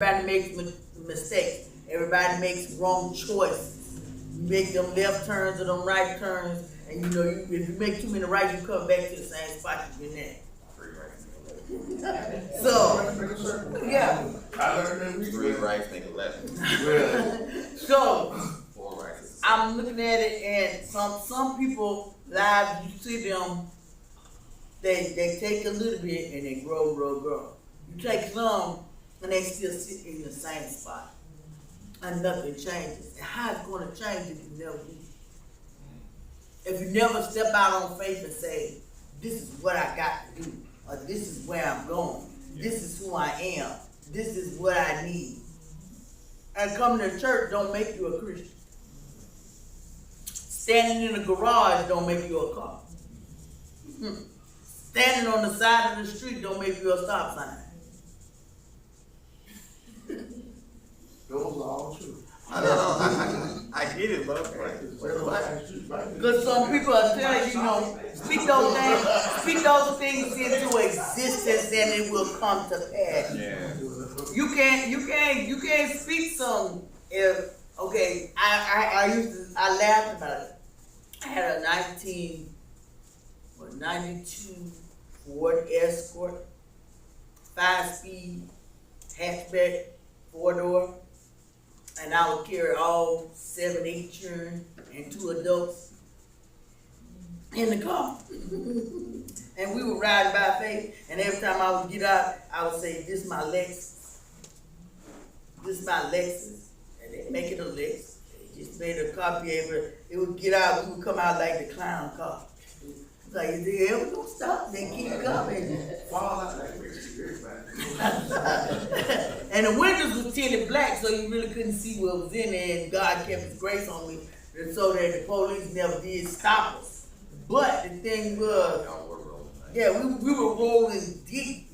Everybody makes mistakes. Everybody makes wrong choices. You make them left turns or them right turns, and if you make too many rights, you come back to the same spot you've been at. So, yeah. I learned that 3 rights make 11. So, 4 rights. I'm looking at it, and some people lives, you see them, they take a little bit and they grow. You take some and they still sit in the same spot, and nothing changes. And how it's going to change if you never do? If you never step out on faith and say, this is what I got to do, or this is where I'm going, this is who I am, this is what I need. And coming to church don't make you a Christian. Standing in a garage don't make you a car. Standing on the side of the street don't make you a stop sign. those are all true. I know. I get it, but Because some people will tell you, speak those things into existence, and it will come to pass. yeah. You can't speak some. I laughed about it. I had a 92 Ford Escort, 5-speed hatchback, 4-door, and I would carry all 7, 8 children and 2 adults in the car. And we would ride by faith, and every time I would get out, I would say, this is my Lexus. This is my Lexus. And they make it a Lexus. They just made a car be able to, it would get out, we would come out like the clown car. It's like, is they ever gonna stop? They keep coming. Fall out like this. And the windows was tinted black, so you really couldn't see what was in there, and God kept his grace on me, and so that the police never did stop us. But the thing was, yeah, we were rolling deep,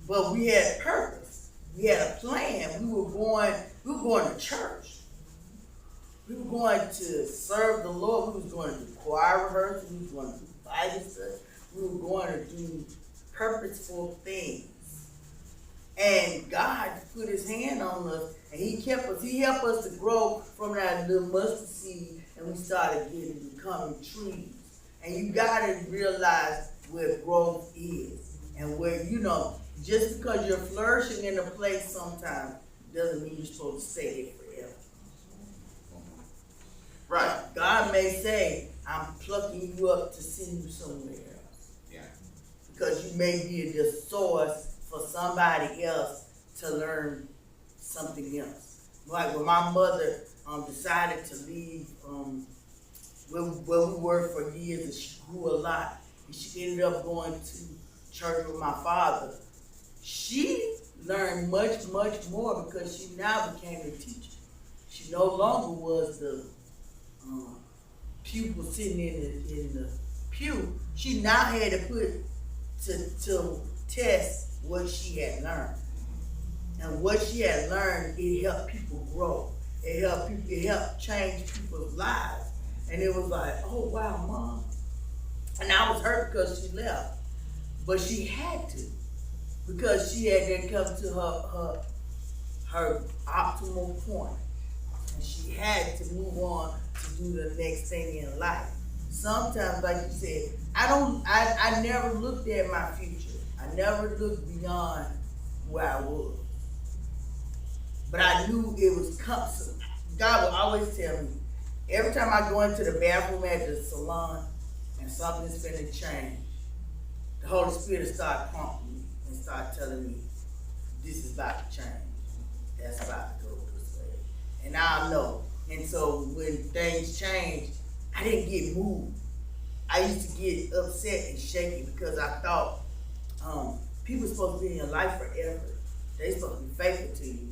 but we had purpose. We had a plan. We were going to church. We were going to serve the Lord. We was going to do choir rehearsal. We was going to do Bible study. We were going to do purposeful things. And God put his hand on us, and he kept us. He helped us to grow from that little mustard seed, and we started becoming trees. And you got to realize where growth is, and where, just because you're flourishing in a place sometimes doesn't mean you're supposed to stay there forever. Right. God may say, I'm plucking you up to send you somewhere else. Yeah. Because you may be the source for somebody else to learn something else. Like when my mother decided to leave where we were for years, and she grew a lot, and she ended up going to church with my father. She learned much, much more because she now became a teacher. She no longer was the pupil sitting in the pew. She now had to put to test what she had learned. And what she had learned, it helped people grow. It helped change people's lives. And it was like, oh wow, Mom. And I was hurt because she left. But she had to. Because she had then come to her optimal point. And she had to move on to do the next thing in life. Sometimes, like you said, I never looked at my future. I never looked beyond where I was. But I knew it was coming. God would always tell me, every time I go into the bathroom at the salon and something's finna change, the Holy Spirit start prompting me and start telling me, this is about to change. That's about to go this way. And I know. And so when things change, I didn't get moved. I used to get upset and shaky because I thought people are supposed to be in your life forever. They're supposed to be faithful to you.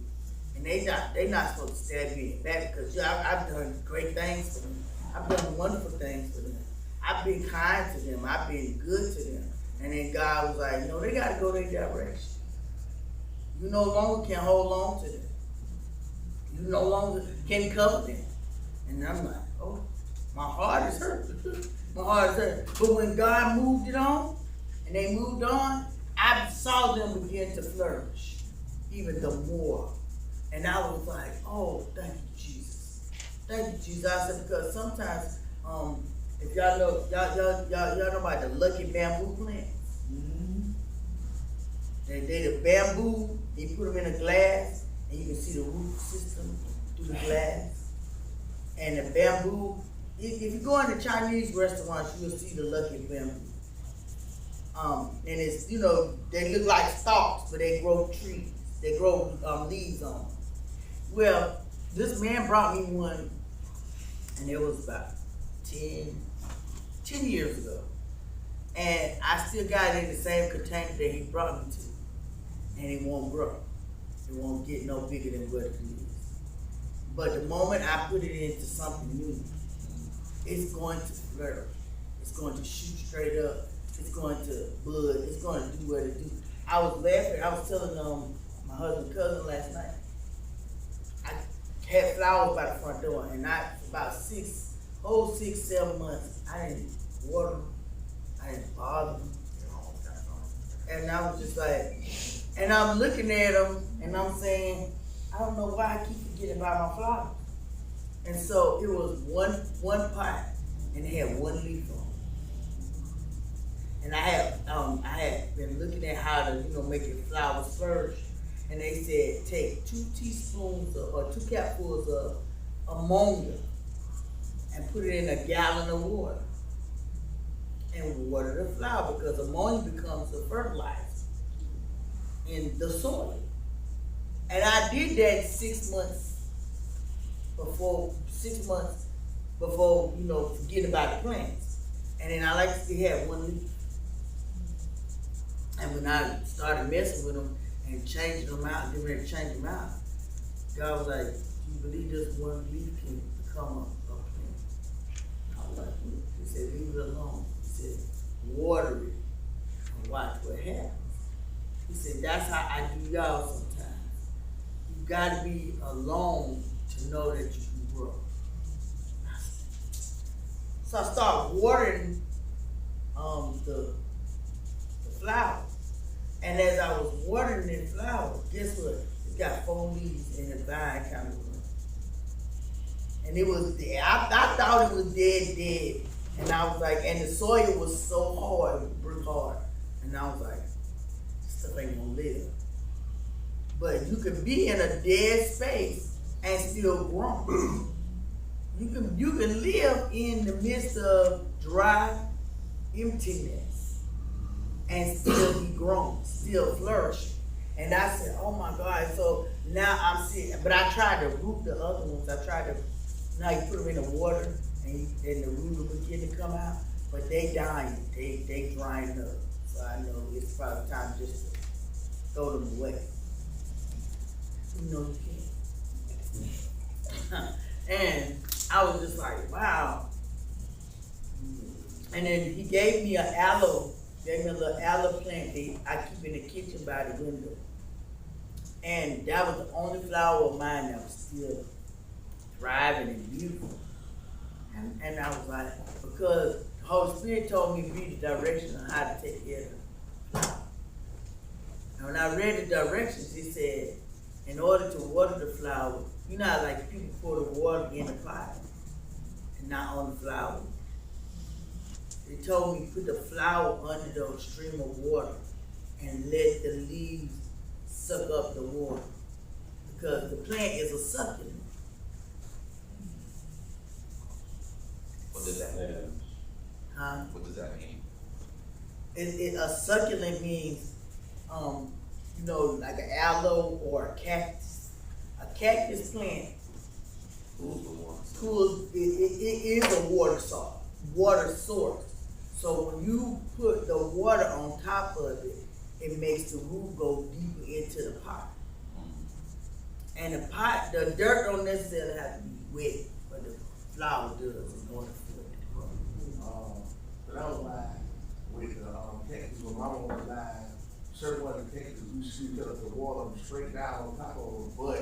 And they're not supposed to stab you in the back because I've done great things for them. I've done wonderful things for them. I've been kind to them. I've been good to them. And then God was like, no, they got to go their direction. You no longer can hold on to them. You no longer can cover them. And I'm like, oh, my heart is hurt. My heart is hurt. But when God moved it on, and they moved on, I saw them begin to flourish even the more. And I was like, oh, thank you, Jesus. Thank you, Jesus. I said, because sometimes, if y'all know about the lucky bamboo plants. They the bamboo, you put them in a glass, and you can see the root system through the glass. And the bamboo, if you go into Chinese restaurants, you'll see the lucky bamboo. And it's, they look like stalks, but they grow trees. They grow leaves on them. Well, this man brought me one, and it was about 10 years ago. And I still got it in the same container that he brought me to. And it won't grow. It won't get no bigger than what it is. But the moment I put it into something new, it's going to flourish. It's going to shoot straight up. It's going to bud. It's going to do what it do. I was laughing. I was telling my husband's cousin last night. I had flowers by the front door, and for about 6-7 months, I didn't water them. I didn't bother them. And I was just like, and I'm looking at them, and I'm saying, I don't know why I keep forgetting about my flowers. And so it was one pot, and it had one leaf on it. And I had been looking at how to, make your flowers flourish. And they said, take 2 teaspoons or 2 capfuls of ammonia and put it in a gallon of water. And water the flower, because ammonia becomes the fertilizer in the soil. And I did that 6 months before, forgetting about the plants. And then I like to see have one leaf. And when I started messing with them and changing them out, getting ready to change them out, God was like, do you believe this one leaf can become a plant? I was like, he said, leave it alone. He said, water it and watch what happens. He said, that's how I do y'all sometimes. You gotta be alone to know that you can grow. So I started watering the flowers. And as I was watering the flowers, guess what? It got 4 leaves and the vine kind of went. And it was dead. I thought it was dead. And I was like, and the soil was so hard, it was brick hard. And I was like, stuff ain't gonna live. But you can be in a dead space and still grow. You can live in the midst of dry emptiness and still be grown, still flourishing. And I said, oh my God, so now I'm seeing, but I tried to root the other ones. Now you put them in the water and the root will begin to come out, but they dying, they drying up. So I know it's probably time just to throw them away. You can't. And I was just like, wow. And then he gave me a little aloe plant that I keep in the kitchen by the window. And that was the only flower of mine that was still thriving and beautiful. And I was like, because the Holy Spirit told me to read the directions on how to take care of the flower. And when I read the directions, it said, in order to water the flower, you know how like people pour the water in the pot and not on the flower. They told me to put the flower under the stream of water and let the leaves suck up the water, because the plant is a succulent. What does that mean? Huh? What does that mean? A succulent means, like an aloe or a cactus. A cactus plant it is a water source. So when you put the water on top of it, it makes the root go deeper into the pot. And the dirt don't necessarily have to be wet, but the flower does in order for it to grow. But I was lying with the cactus. When Mama was lying, certain one of the cactus, we shoot up the water straight down on top of it. But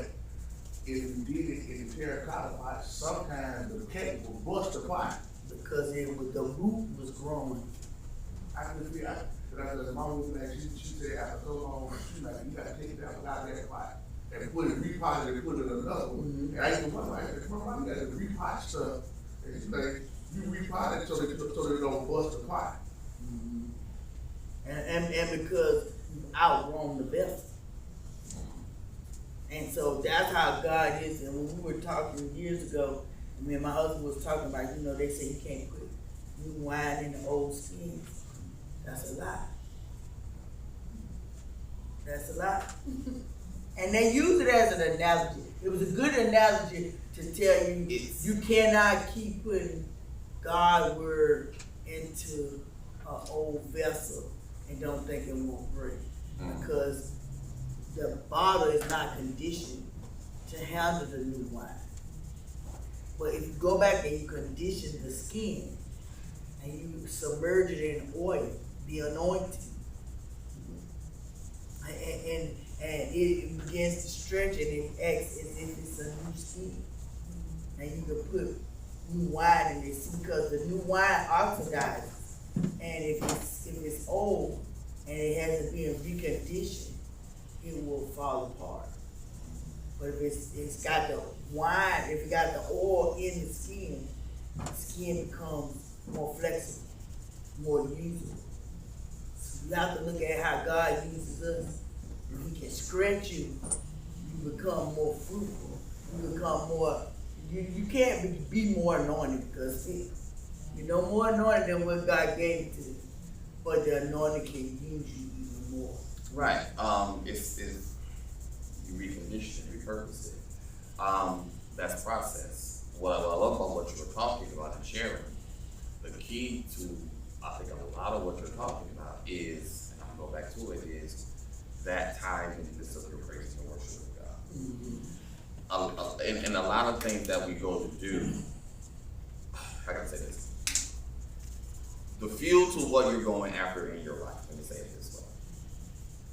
if we did it in the terracotta pot, sometimes the cactus will bust the pot. Because the root was growing. I could feel, but I said, Mama was like, she said, after so long, she like, you gotta take that out of that pot. and put it, repot it and put it in another one. Mhm. And I used to wonder, like, my mom got to repot stuff. And it's like, you repot it so they don't bust the pot. And because you've outgrown the vessel. And so that's how God is. And when we were talking years ago, me and my husband was talking about, they say you can't put new wine in the old skins. That's a lie. That's a lie. And they use it as an analogy. It was a good analogy to tell you you cannot keep putting God's word into an old vessel and don't think it won't break. Because the bottle is not conditioned to handle the new wine. But if you go back and you condition the skin and you submerge it in oil, the anointing, and it begins to stretch and it acts as if it's a new skin. And you can put new wine in this because the new wine oxidizes. And if it's old and it hasn't been reconditioned, it will fall apart. But if it's got the wine, if it got the oil in the skin becomes more flexible, more usable. So you have to look at how God uses us. If He can stretch you, you become more fruitful. You become more. You can't be more anointed because you're no more anointed than what God gave to you. But the anointing can use you even more. Right. If you recondition it, repurpose it, that's a process. What I love about what you were talking about and sharing, the key to, I think, a lot of what you're talking about is, and I'll go back to it, is that time in the midst of your praise and worship of God. Mm-hmm. And a lot of things that we go to do, how can I say this? The fuel to what you're going after in your life, let me say it this way.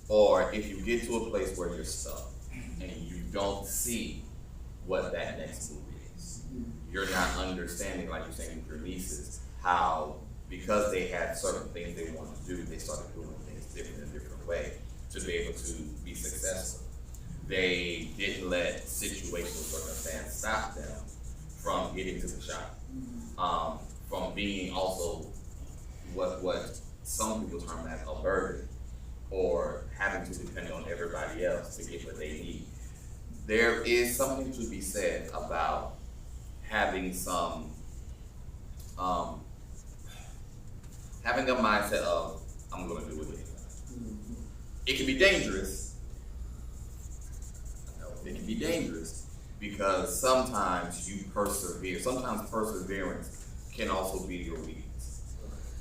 Or if you get to a place where you're stuck and you don't see what that next move is, you're not understanding, like you're saying with your nieces, how because they had certain things they wanted to do, they started doing things different in a different way to be able to be successful. They didn't let situational circumstance stop them from getting to the shop, from being also what some people term as a burden, or having to depend on everybody else to get what they need. There is something to be said about having some, having a mindset of, I'm gonna do it anyway. It can be dangerous. It can be dangerous because sometimes you persevere. Sometimes perseverance can also be your weakness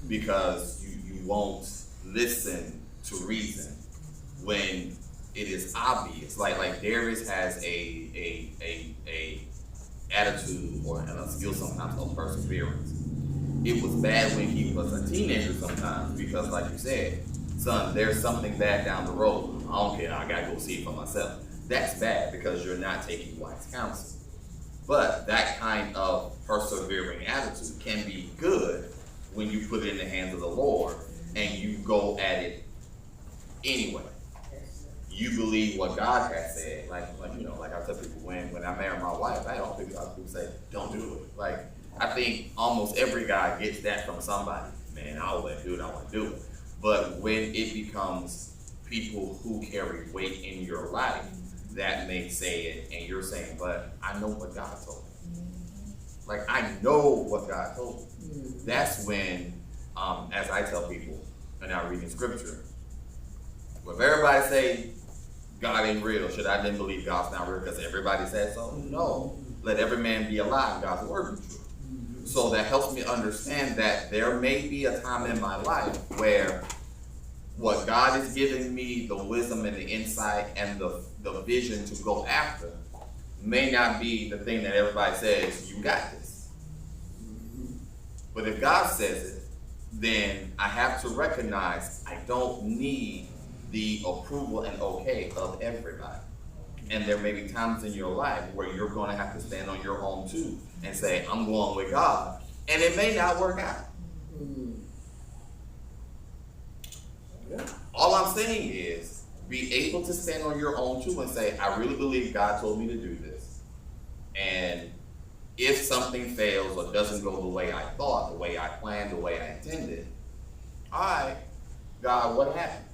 because you won't listen to reason when it is obvious. Like Darius has a attitude or a skill sometimes of perseverance. It was bad when he was a teenager sometimes because, like you said, son, there's something bad down the road. I don't care. I gotta go see it for myself. That's bad because you're not taking wise counsel. But that kind of persevering attitude can be good when you put it in the hands of the Lord and you go at it anyway. You believe what God has said. Like I tell people when I marry my wife, I don't think people say, don't do it. Like, I think almost every guy gets that from somebody. Man, I want to do it, I want to do it. But when it becomes people who carry weight in your life that may say it, and you're saying, but I know what God told me. Like, I know what God told me. That's when, as I tell people, and I read in scripture, if everybody say God ain't real, should I then believe God's not real because everybody said so? No. Let every man be a lie and God's word be true. So that helps me understand that there may be a time in my life where what God is giving me, the wisdom and the insight and the vision to go after, may not be the thing that everybody says, you got this. But if God says it, then I have to recognize I don't need the approval and okay of everybody. And there may be times in your life where you're going to have to stand on your own too and say, I'm going with God. And it may not work out. All I'm saying is be able to stand on your own too and say, I really believe God told me to do this. And if something fails or doesn't go the way I thought, the way I planned, the way I intended, all right, God, what happened?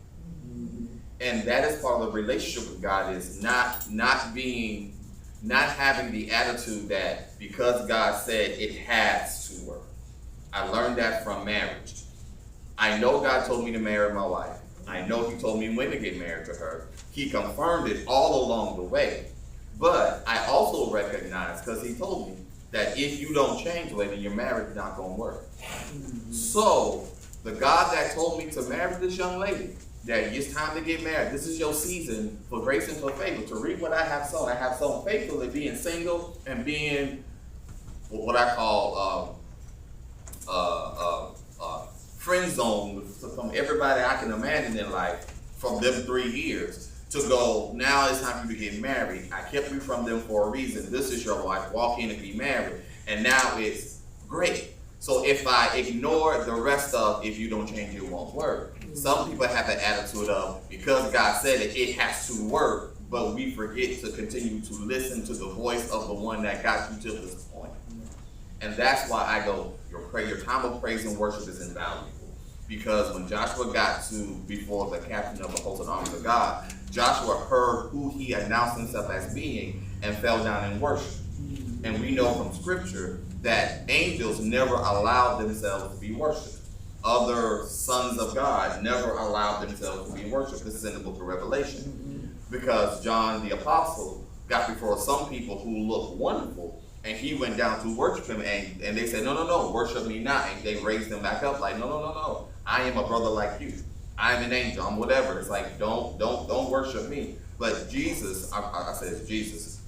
And that is part of the relationship with God, is not having the attitude that because God said it has to work. I learned that from marriage. I know God told me to marry my wife. I know he told me when to get married to her. He confirmed it all along the way. But I also recognize, because he told me, that if you don't change, then your marriage is not going to work. So the God that told me to marry this young lady, that it's time to get married, this is your season for grace and for favor, to reap what I have sown. I have sown faithfully, being single and being what I call friend zone from everybody I can imagine in life from them 3 years, to go, now it's time for you to get married. I kept you from them for a reason. This is your wife. Walk in and be married. And now it's great. So if I ignore the rest of, if you don't change, it won't work. Some people have the attitude of, because God said it, it has to work. But we forget to continue to listen to the voice of the one that got you to this point. And that's why I go, your time of praise and worship is invaluable. Because when Joshua got to before the captain of the host of the armies of God, Joshua heard who he announced himself as being and fell down in worship. And we know from scripture that angels never allowed themselves to be worshipped. Other sons of God never allowed themselves to be worshipped. This is in the book of Revelation. Because John the apostle got before some people who looked wonderful, and he went down to worship him, and they said, no, worship me not. And they raised him back up like, no. I am a brother like you. I am an angel. I'm whatever. It's like, don't worship me. But Jesus, I said it's Jesus,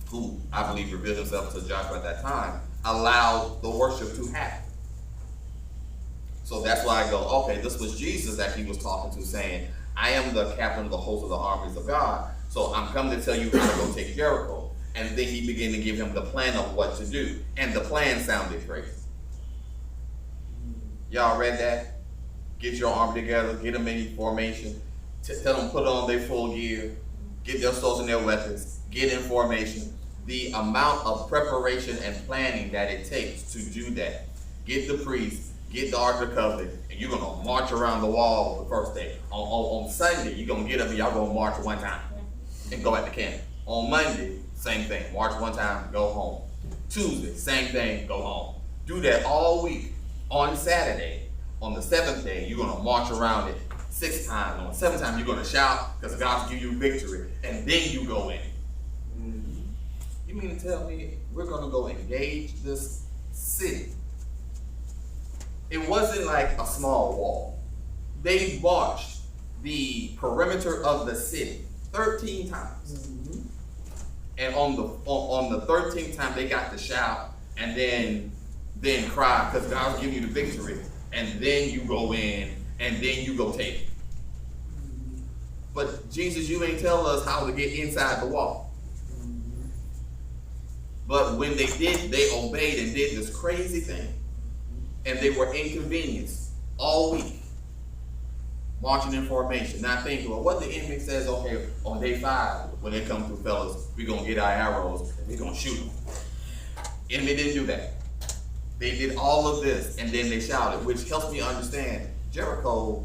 who I believe revealed himself to Joshua at that time, allowed the worship to happen. So that's why I go, okay, this was Jesus that he was talking to, saying, I am the captain of the host of the armies of God. So I'm coming to tell you how to go take Jericho. And then he began to give him the plan of what to do. And the plan sounded crazy. Y'all read that? Get your army together, get them in formation, tell them put on their full gear, get their swords and their weapons, get in formation. The amount of preparation and planning that it takes to do that. Get the priest, get the Ark of the Covenant, and you're going to march around the wall the first day. On Sunday, you're going to get up and y'all going to march one time and go at the camp. On Monday, same thing. March one time, go home. Tuesday, same thing, go home. Do that all week. On Saturday, on the 7th day, you're going to march around it 6 times. On the 7th time, you're going to shout because God's give you victory. And then you go in. You mean to tell me we're going to go engage this city? It wasn't like a small wall. They marched the perimeter of the city 13 times. And on the 13th time, they got to shout and then cry because God's giving you the victory. And then you go in, and then you go take it. But Jesus, you ain't tell us how to get inside the wall. But when they did, they obeyed and did this crazy thing. And they were inconvenienced all week, marching in formation, not thinking, well, what the enemy says, okay, on day 5, when they come through, fellas, we're going to get our arrows, and we're going to shoot them. Enemy didn't do that. They did all of this, and then they shouted, which helps me understand Jericho.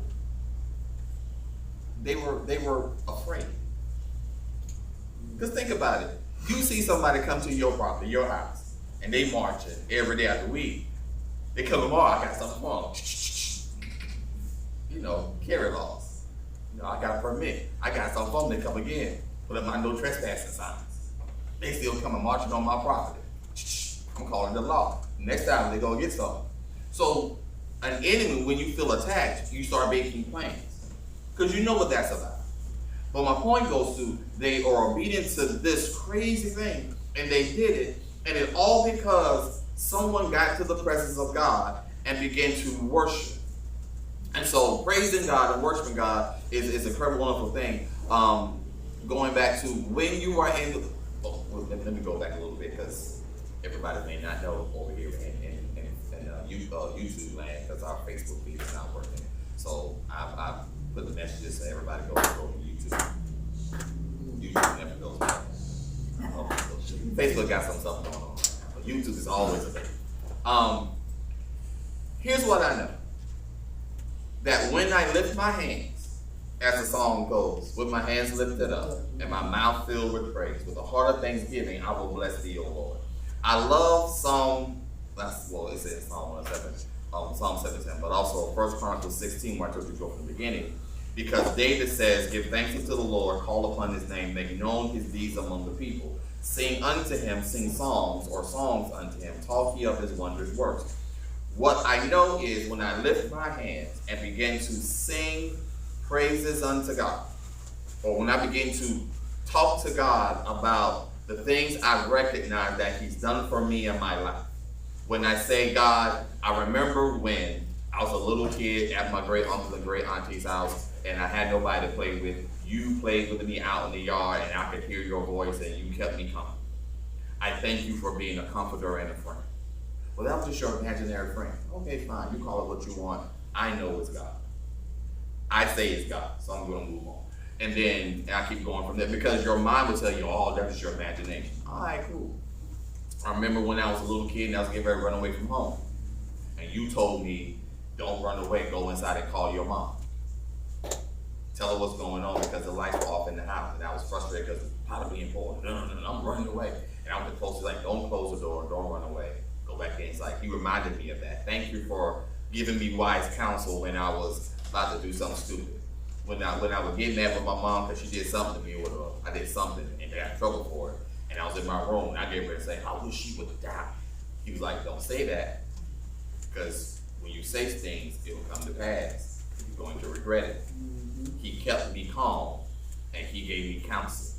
They were afraid. Because think about it. You see somebody come to your property, your house, and they marching every day of the week. They come tomorrow, I got something wrong. Carry laws. I got a permit. I got something from them. They come again. Put up my no trespassing signs. They still come and marching on my property. I'm calling the law. Next time they go get something. So an enemy, when you feel attacked, you start making plans. Because you know what that's about. But my point goes to, they are obedient to this crazy thing, and they did it, and it all because someone got to the presence of God and began to worship. And so praising God and worshiping God is a incredible, wonderful thing. Going back to when you are in the, let me go back a little bit because everybody may not know over here in YouTube land, because our Facebook feed is not working. So I've put the messages so everybody go to YouTube. Facebook got some stuff going on right now, but YouTube is always available. Here's what I know. That when I lift my hands, as the song goes, with my hands lifted up and my mouth filled with praise, with a heart of thanksgiving, I will bless thee, O Lord. I love Psalm 17, but also 1 Chronicles 16, where I told you to go from the beginning, because David says, give thanks unto the Lord, call upon his name, make known his deeds among the people. Sing unto him, sing songs or songs unto him, talk ye of his wondrous works. What I know is when I lift my hands and begin to sing praises unto God, or when I begin to talk to God about the things I recognize that he's done for me in my life. When I say, God, I remember when I was a little kid at my great uncle and great auntie's house, and I had nobody to play with. You played with me out in the yard, and I could hear your voice, and you kept me calm. I thank you for being a comforter and a friend. Well, that was just your imaginary friend. Okay, fine. You call it what you want. I know it's God. I say it's God, so I'm going to move on. And then I keep going from there, because your mind will tell you, oh, that's just your imagination. All right, cool. I remember when I was a little kid and I was getting ready to run away from home. And you told me, don't run away, go inside and call your mom. Tell her what's going on, because the lights were off in the house. And I was frustrated because it's probably important. No, I'm running away. And I was close to like, don't close the door, don't run away. Go back in. It's like, he reminded me of that. Thank you for giving me wise counsel when I was about to do something stupid. When I would get mad with my mom because she did something to me, or I did something and I got in trouble for it. And I was in my room and I gave her to say, I wish she would die. He was like, don't say that, because when you say things, it will come to pass. You're going to regret it. Mm-hmm. He kept me calm and he gave me counsel.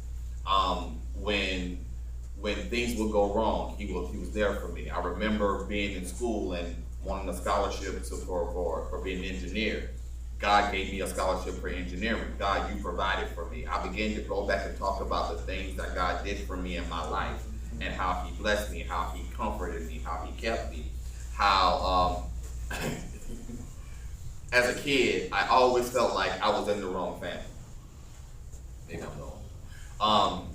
When things would go wrong, he was there for me. I remember being in school and wanting a scholarship for being an engineer. God gave me a scholarship for engineering. God, you provided for me. I began to go back and talk about the things that God did for me in my life, and how he blessed me, how he comforted me, how he kept me, how as a kid, I always felt like I was in the wrong family. Maybe I'm wrong. On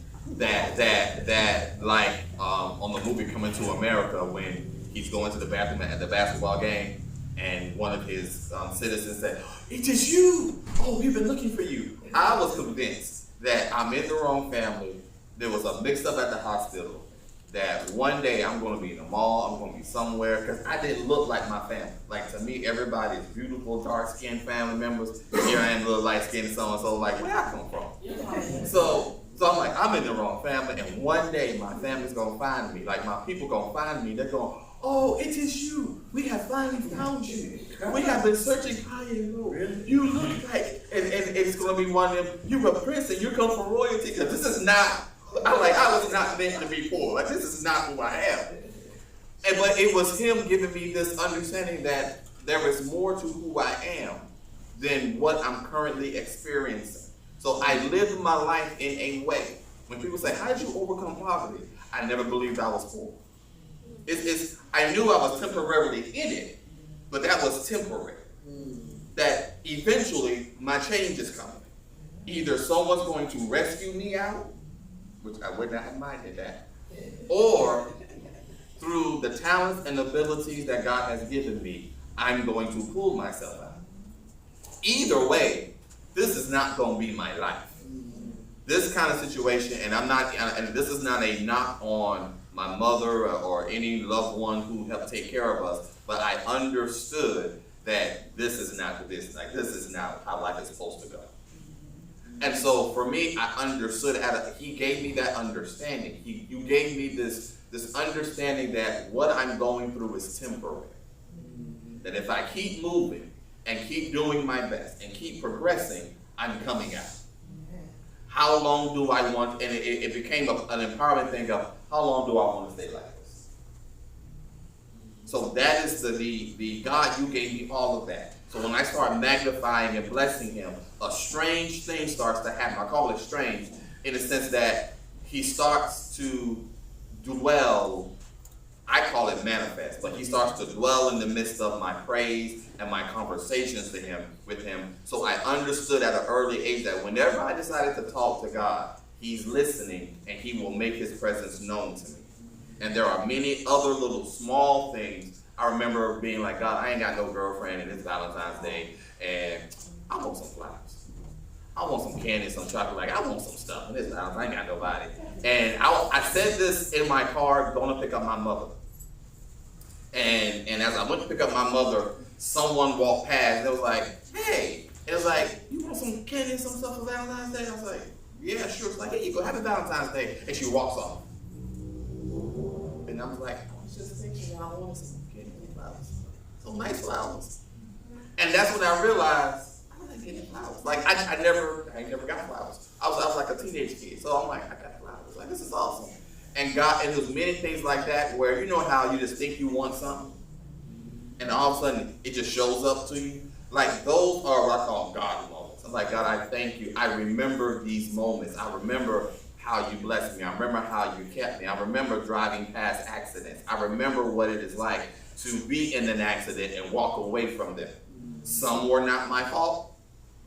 the movie Coming to America, when he's going to the bathroom at the basketball game, and one of his citizens said, "It is you! Oh, we've been looking for you." I was convinced that I'm in the wrong family. There was a mix-up at the hospital, that one day I'm going to be in the mall, I'm going to be somewhere, because I didn't look like my family. Like, to me, everybody's beautiful, dark-skinned family members. Here I am, little light-skinned so-and-so, like, where I come from? So I'm like, I'm in the wrong family, and one day my family's going to find me. Like, my people going to find me. They're going, "Oh, it is you. We have finally found you. We have been searching high and low. You look like," and it's going to be one of them, "You're a prince and you come from royalty." Because this is not, I was not meant to be poor. Like, this is not who I am. But it was him giving me this understanding that there is more to who I am than what I'm currently experiencing. So I lived my life in a way. When people say, "How did you overcome poverty?" I never believed I was poor. I knew I was temporarily in it, but that was temporary. That eventually my change is coming. Either someone's going to rescue me out, which I would not have minded that, or through the talents and abilities that God has given me, I'm going to pull myself out. Either way, this is not going to be my life. This kind of situation, and this is not a knock on my mother or any loved one who helped take care of us, but I understood that this is not how life is supposed to go. And so for me, I understood. He gave me that understanding. You gave me this understanding that what I'm going through is temporary. That if I keep moving and keep doing my best and keep progressing, I'm coming out. How long do I want? And it became an empowering thing of, how long do I want to stay like this? So that is the God, you gave me all of that. So when I start magnifying and blessing him, a strange thing starts to happen. I call it strange in the sense that he starts to dwell. I call it manifest, but he starts to dwell in the midst of my praise and my conversations with him. So I understood at an early age that whenever I decided to talk to God, He's listening, and he will make his presence known to me. And there are many other little small things. I remember being like, God, I ain't got no girlfriend, and it's Valentine's Day, and I want some flowers. I want some candy, some chocolate. Like, I want some stuff, and it's Valentine's. I ain't got nobody. And I said this in my car going to pick up my mother. And as I went to pick up my mother, someone walked past, and it was like, hey. And it was like, you want some candy and some stuff for Valentine's Day? I was like, yeah, sure. It's like, here you go, happy Valentine's Day. And she walks off. And I was like, I was just thinking, I want some candy and flowers. Some nice flowers. And that's when I realized, I like getting flowers. Like, I never got flowers. I was like a teenage kid. So I'm like, I got flowers. Like, this is awesome. And God, and there's many things like that where, you know how you just think you want something, and all of a sudden it just shows up to you? Like, those are what I call God moments. I'm like, God, I thank you. I remember these moments. I remember how you blessed me. I remember how you kept me. I remember driving past accidents. I remember what it is like to be in an accident and walk away from them. Some were not my fault.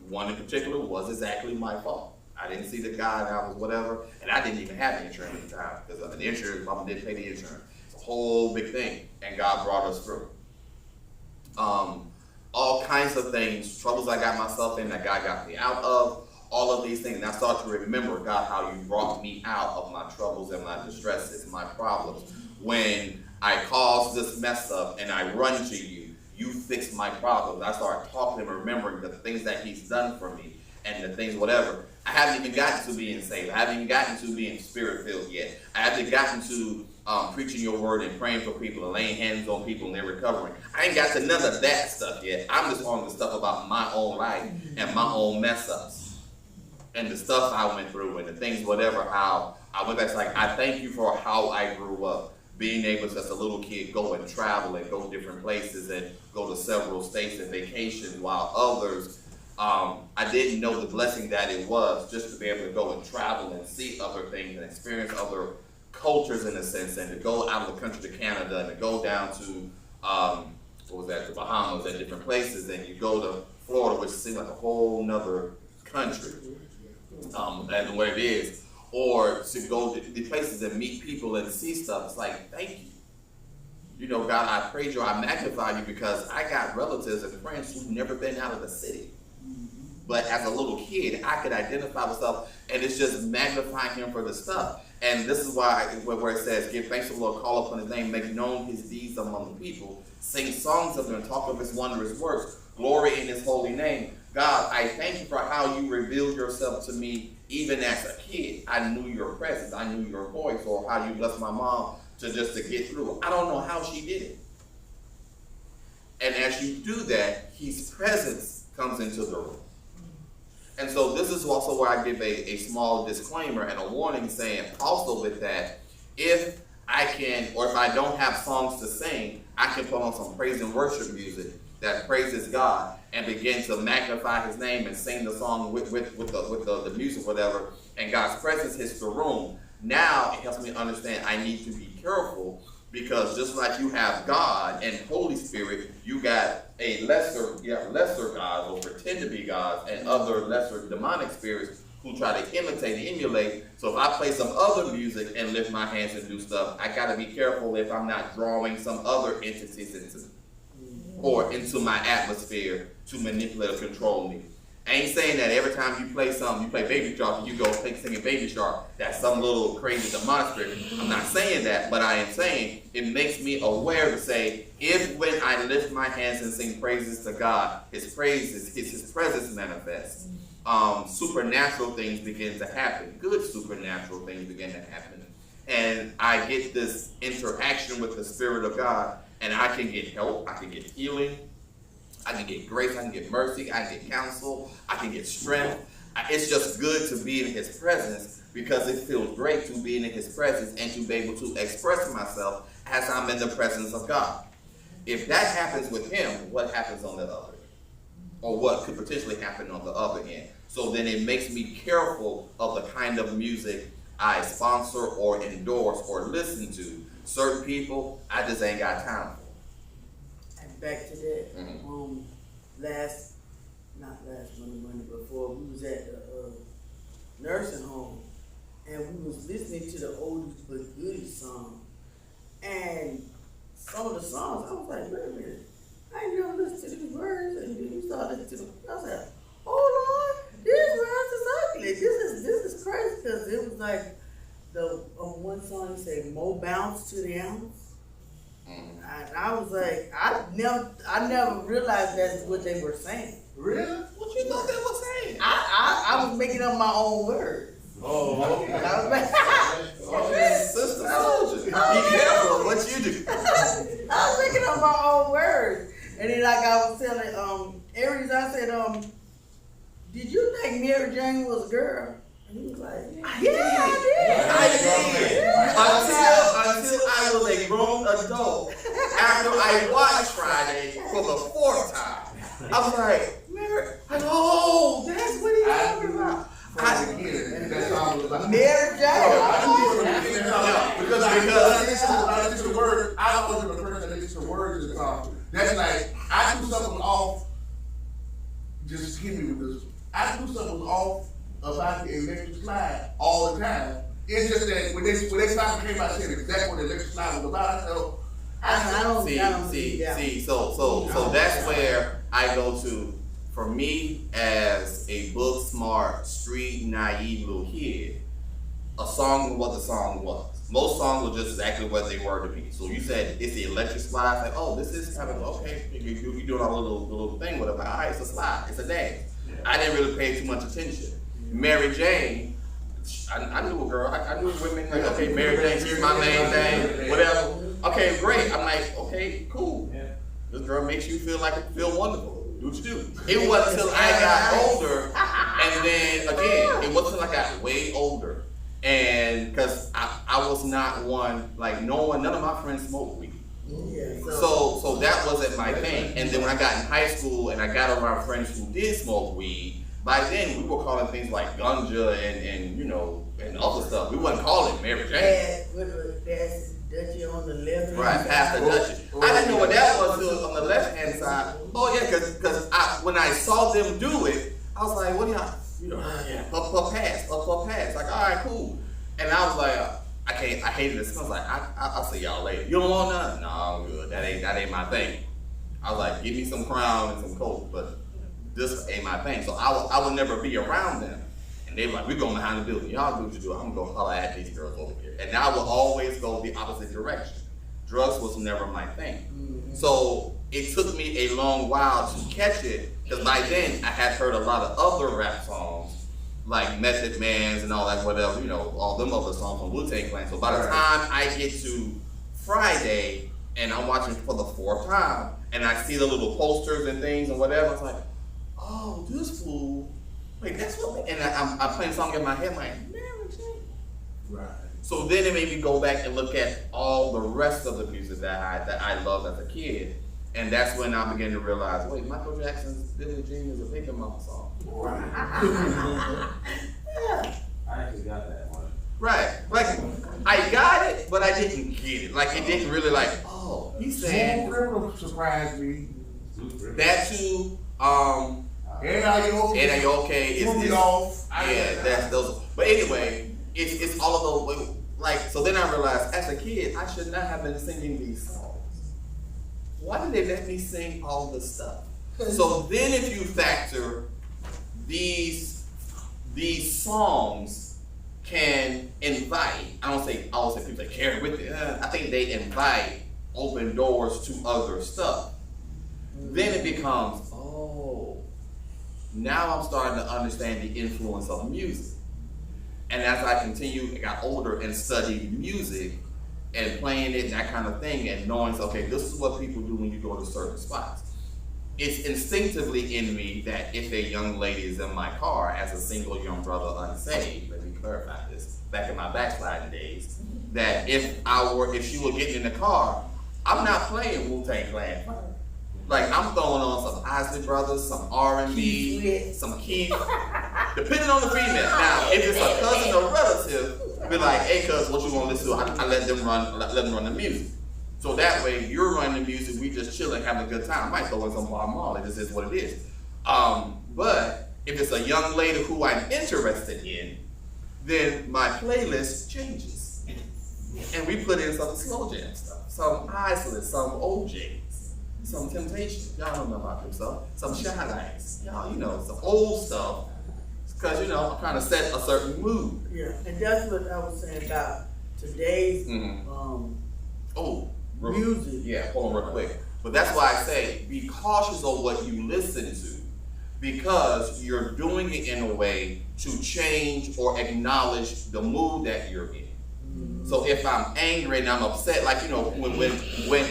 One in particular was exactly my fault. I didn't see the guy, and I was whatever, and I didn't even have the insurance at the time because the insurance, mama didn't pay the insurance. It's a whole big thing, and God brought us through. All kinds of things, troubles I got myself in that God got me out of, all of these things. And I start to remember, God, how you brought me out of my troubles and my distresses, my problems. When I caused this mess up and I run to you, you fix my problems. I start talking and remembering the things that he's done for me and the things, whatever. I haven't even gotten to being saved. I haven't even gotten to being spirit-filled yet. I haven't gotten to preaching your word and praying for people and laying hands on people and they're recovering. I ain't got to none of that stuff yet. I'm just on the stuff about my own life and my own mess-ups and the stuff I went through and the things, whatever, how I went back. It's like, I thank you for how I grew up. Being able to, as a little kid, go and travel and go different places and go to several states and vacations, while others, I didn't know the blessing that it was just to be able to go and travel and see other things and experience other cultures in a sense, and to go out of the country to Canada and to go down to, the Bahamas and different places, and you go to Florida, which seems like a whole nother country, and where it is, or to go to the places and meet people and see stuff. It's like, thank you. You know, God, I praise you, I magnify you, because I got relatives and friends who've never been out of the city. But as a little kid, I could identify with stuff, and it's just magnifying him for the stuff. And this is why, where it says, give thanks to the Lord, call upon his name, make known his deeds among the people, sing songs of him, and talk of his wondrous works, glory in his holy name. God, I thank you for how you revealed yourself to me even as a kid. I knew your presence, I knew your voice, or how you blessed my mom to get through. I don't know how she did it. And as you do that, his presence comes into the room. And so this is also where I give a small disclaimer and a warning, saying also with that, if I can, or if I don't have songs to sing, I can put on some praise and worship music that praises God and begin to magnify his name and sing the song with the music, whatever, and God's presence hits the room. Now it helps me understand I need to be careful, because just like you have God and Holy Spirit, you got lesser gods or pretend to be gods, and other lesser demonic spirits who try to imitate and emulate. So if I play some other music and lift my hands and do stuff, I got to be careful if I'm not drawing some other entities into my atmosphere to manipulate or control me. I ain't saying that every time you play something, you play Baby Shark, and you go singing Baby Shark, that's some little crazy demonic spirit. I'm not saying that, but I am saying it makes me aware to say, if when I lift my hands and sing praises to God, his presence manifests. Supernatural things begin to happen. Good supernatural things begin to happen. And I get this interaction with the Spirit of God, and I can get help, I can get healing, I can get grace, I can get mercy, I can get counsel, I can get strength. It's just good to be in his presence, because it feels great to be in his presence and to be able to express myself as I'm in the presence of God. If that happens with him, what happens on the other end? Or what could potentially happen on the other end? So then it makes me careful of the kind of music I sponsor or endorse or listen to. Certain people, I just ain't got time for. Back to that, not last Monday before, we was at the nursing home, and we was listening to the oldies but goodies song. And some of the songs, I was like, wait a minute, I ain't never listened to these words, and then you start listening to them. I was like, oh Lord, these words is ugly. This is crazy, because it was like the one song he said, more bounce to the ounce. And I was like, I never realized that's what they were saying. Really? What you thought they were saying? I was making up my own words. Oh, okay. I was like, Sister soldier. Be careful what you do. I was making up my own words. And then like I was telling Aries, I said, did you think Mary Jane was a girl? And he was like, yeah, I did. Until I was a grown adult. After I watched Friday for the 4th time. I was like, Mary, oh, that's what he's talking about. From the beginning, that's all it was like. Mary Jane. Because I listen to the words, I wasn't the person that listens to words and stuff. That's like, I do something off, just hit me with this. I do something off about the electric slide all the time. It's just that when they finally came out saying exactly what the electric slide was about, I don't see. So that's where I go to. For me, as a book smart, street naive little kid, a song was what the song was. Most songs were just exactly what they were to me. So you said it's the electric slide, like, oh, this is kind of okay. You're doing a little thing with it, but all right, it's a slide, it's a dance. I didn't really pay too much attention. Mary Jane, I knew a girl. I knew women like, okay, Mary Jane, here's my main thing, whatever. Okay, great. I'm like, okay, cool. This girl makes you feel wonderful. Do what you do. It wasn't until I got older, and then again, it wasn't until I got way older, and because I was not one, like none of my friends smoked weed. So that wasn't my thing. And then when I got in high school and I got around friends who did smoke weed, by then we were calling things like ganja and other stuff. We wasn't calling it Mary Jane. That's Dutchie on the left. Right, past the Dutchie. I didn't know what that was until on the left hand side. Oh yeah, because when I saw them do it, I was like, what do y'all, puff pass. Like, all right, cool. And I was like, I hated this. I was like, I'll see y'all later. You don't want none? No, I'm good. That ain't my thing. I was like, give me some Crown and some Coke, but this ain't my thing. So I would never be around them. And they were like, we're going behind the building. Y'all do what you do. I'm going to holler at these girls over here. And I would always go the opposite direction. Drugs was never my thing. Mm-hmm. So it took me a long while to catch it, because by then I had heard a lot of other rap songs, like Method Man's and all that, whatever, all them other songs from Wu-Tang Clan. So by the time I get to Friday and I'm watching for the 4th time and I see the little posters and things and whatever, I was like, oh, this fool. Wait, that's what. And I'm playing a song in my head, like, Mary Jane. Right. So then it made me go back and look at all the rest of the music that I loved as a kid, and that's when I began to realize, wait, Michael Jackson's "Billie Jean" is a Baby Mama song. Right. I actually got that one. Right. Like I got it, but I didn't get it. Like it didn't really like. Oh, he's saying. Smooth Criminal surprised me. That too. And Are You Okay? And Are You Okay? Is off. Yeah, that's those. But anyway, it's all of those. Like, so then I realized, as a kid, I should not have been singing these songs. Why did they let me sing all this stuff? So then, if you factor these songs can invite. I don't say people that carry with it. I think they invite open doors to other stuff. Then it becomes, now I'm starting to understand the influence of music. And as I continued, I got older and studied music and playing it and that kind of thing, and knowing, okay, this is what people do when you go to certain spots. It's instinctively in me that if a young lady is in my car as a single young brother unsaved, let me clarify this, back in my backsliding days, that if she were getting in the car, I'm not playing Wu-Tang Clan. Like, I'm throwing on some Isley Brothers, some R&B, some Keith, depending on the female. Now, if it's a cousin or relative, be like, hey, cuz, what you want to listen to? I let them run the music. So that way, you're running the music, we just chilling, having a good time. I might throw in some Bob Marley, this is what it is. But if it's a young lady who I'm interested in, then my playlist changes. And we put in some slow jam stuff, some Isolate, some OJs, some Temptation. Y'all don't know about them stuff. Some Shy Nights. Y'all, some old stuff. Because, I'm trying to set a certain mood. Yeah, and that's what I was saying about today's music. Yeah, hold on real quick. But that's why I say be cautious of what you listen to, because you're doing it in a way to change or acknowledge the mood that you're in. Mm-hmm. So if I'm angry and I'm upset, like when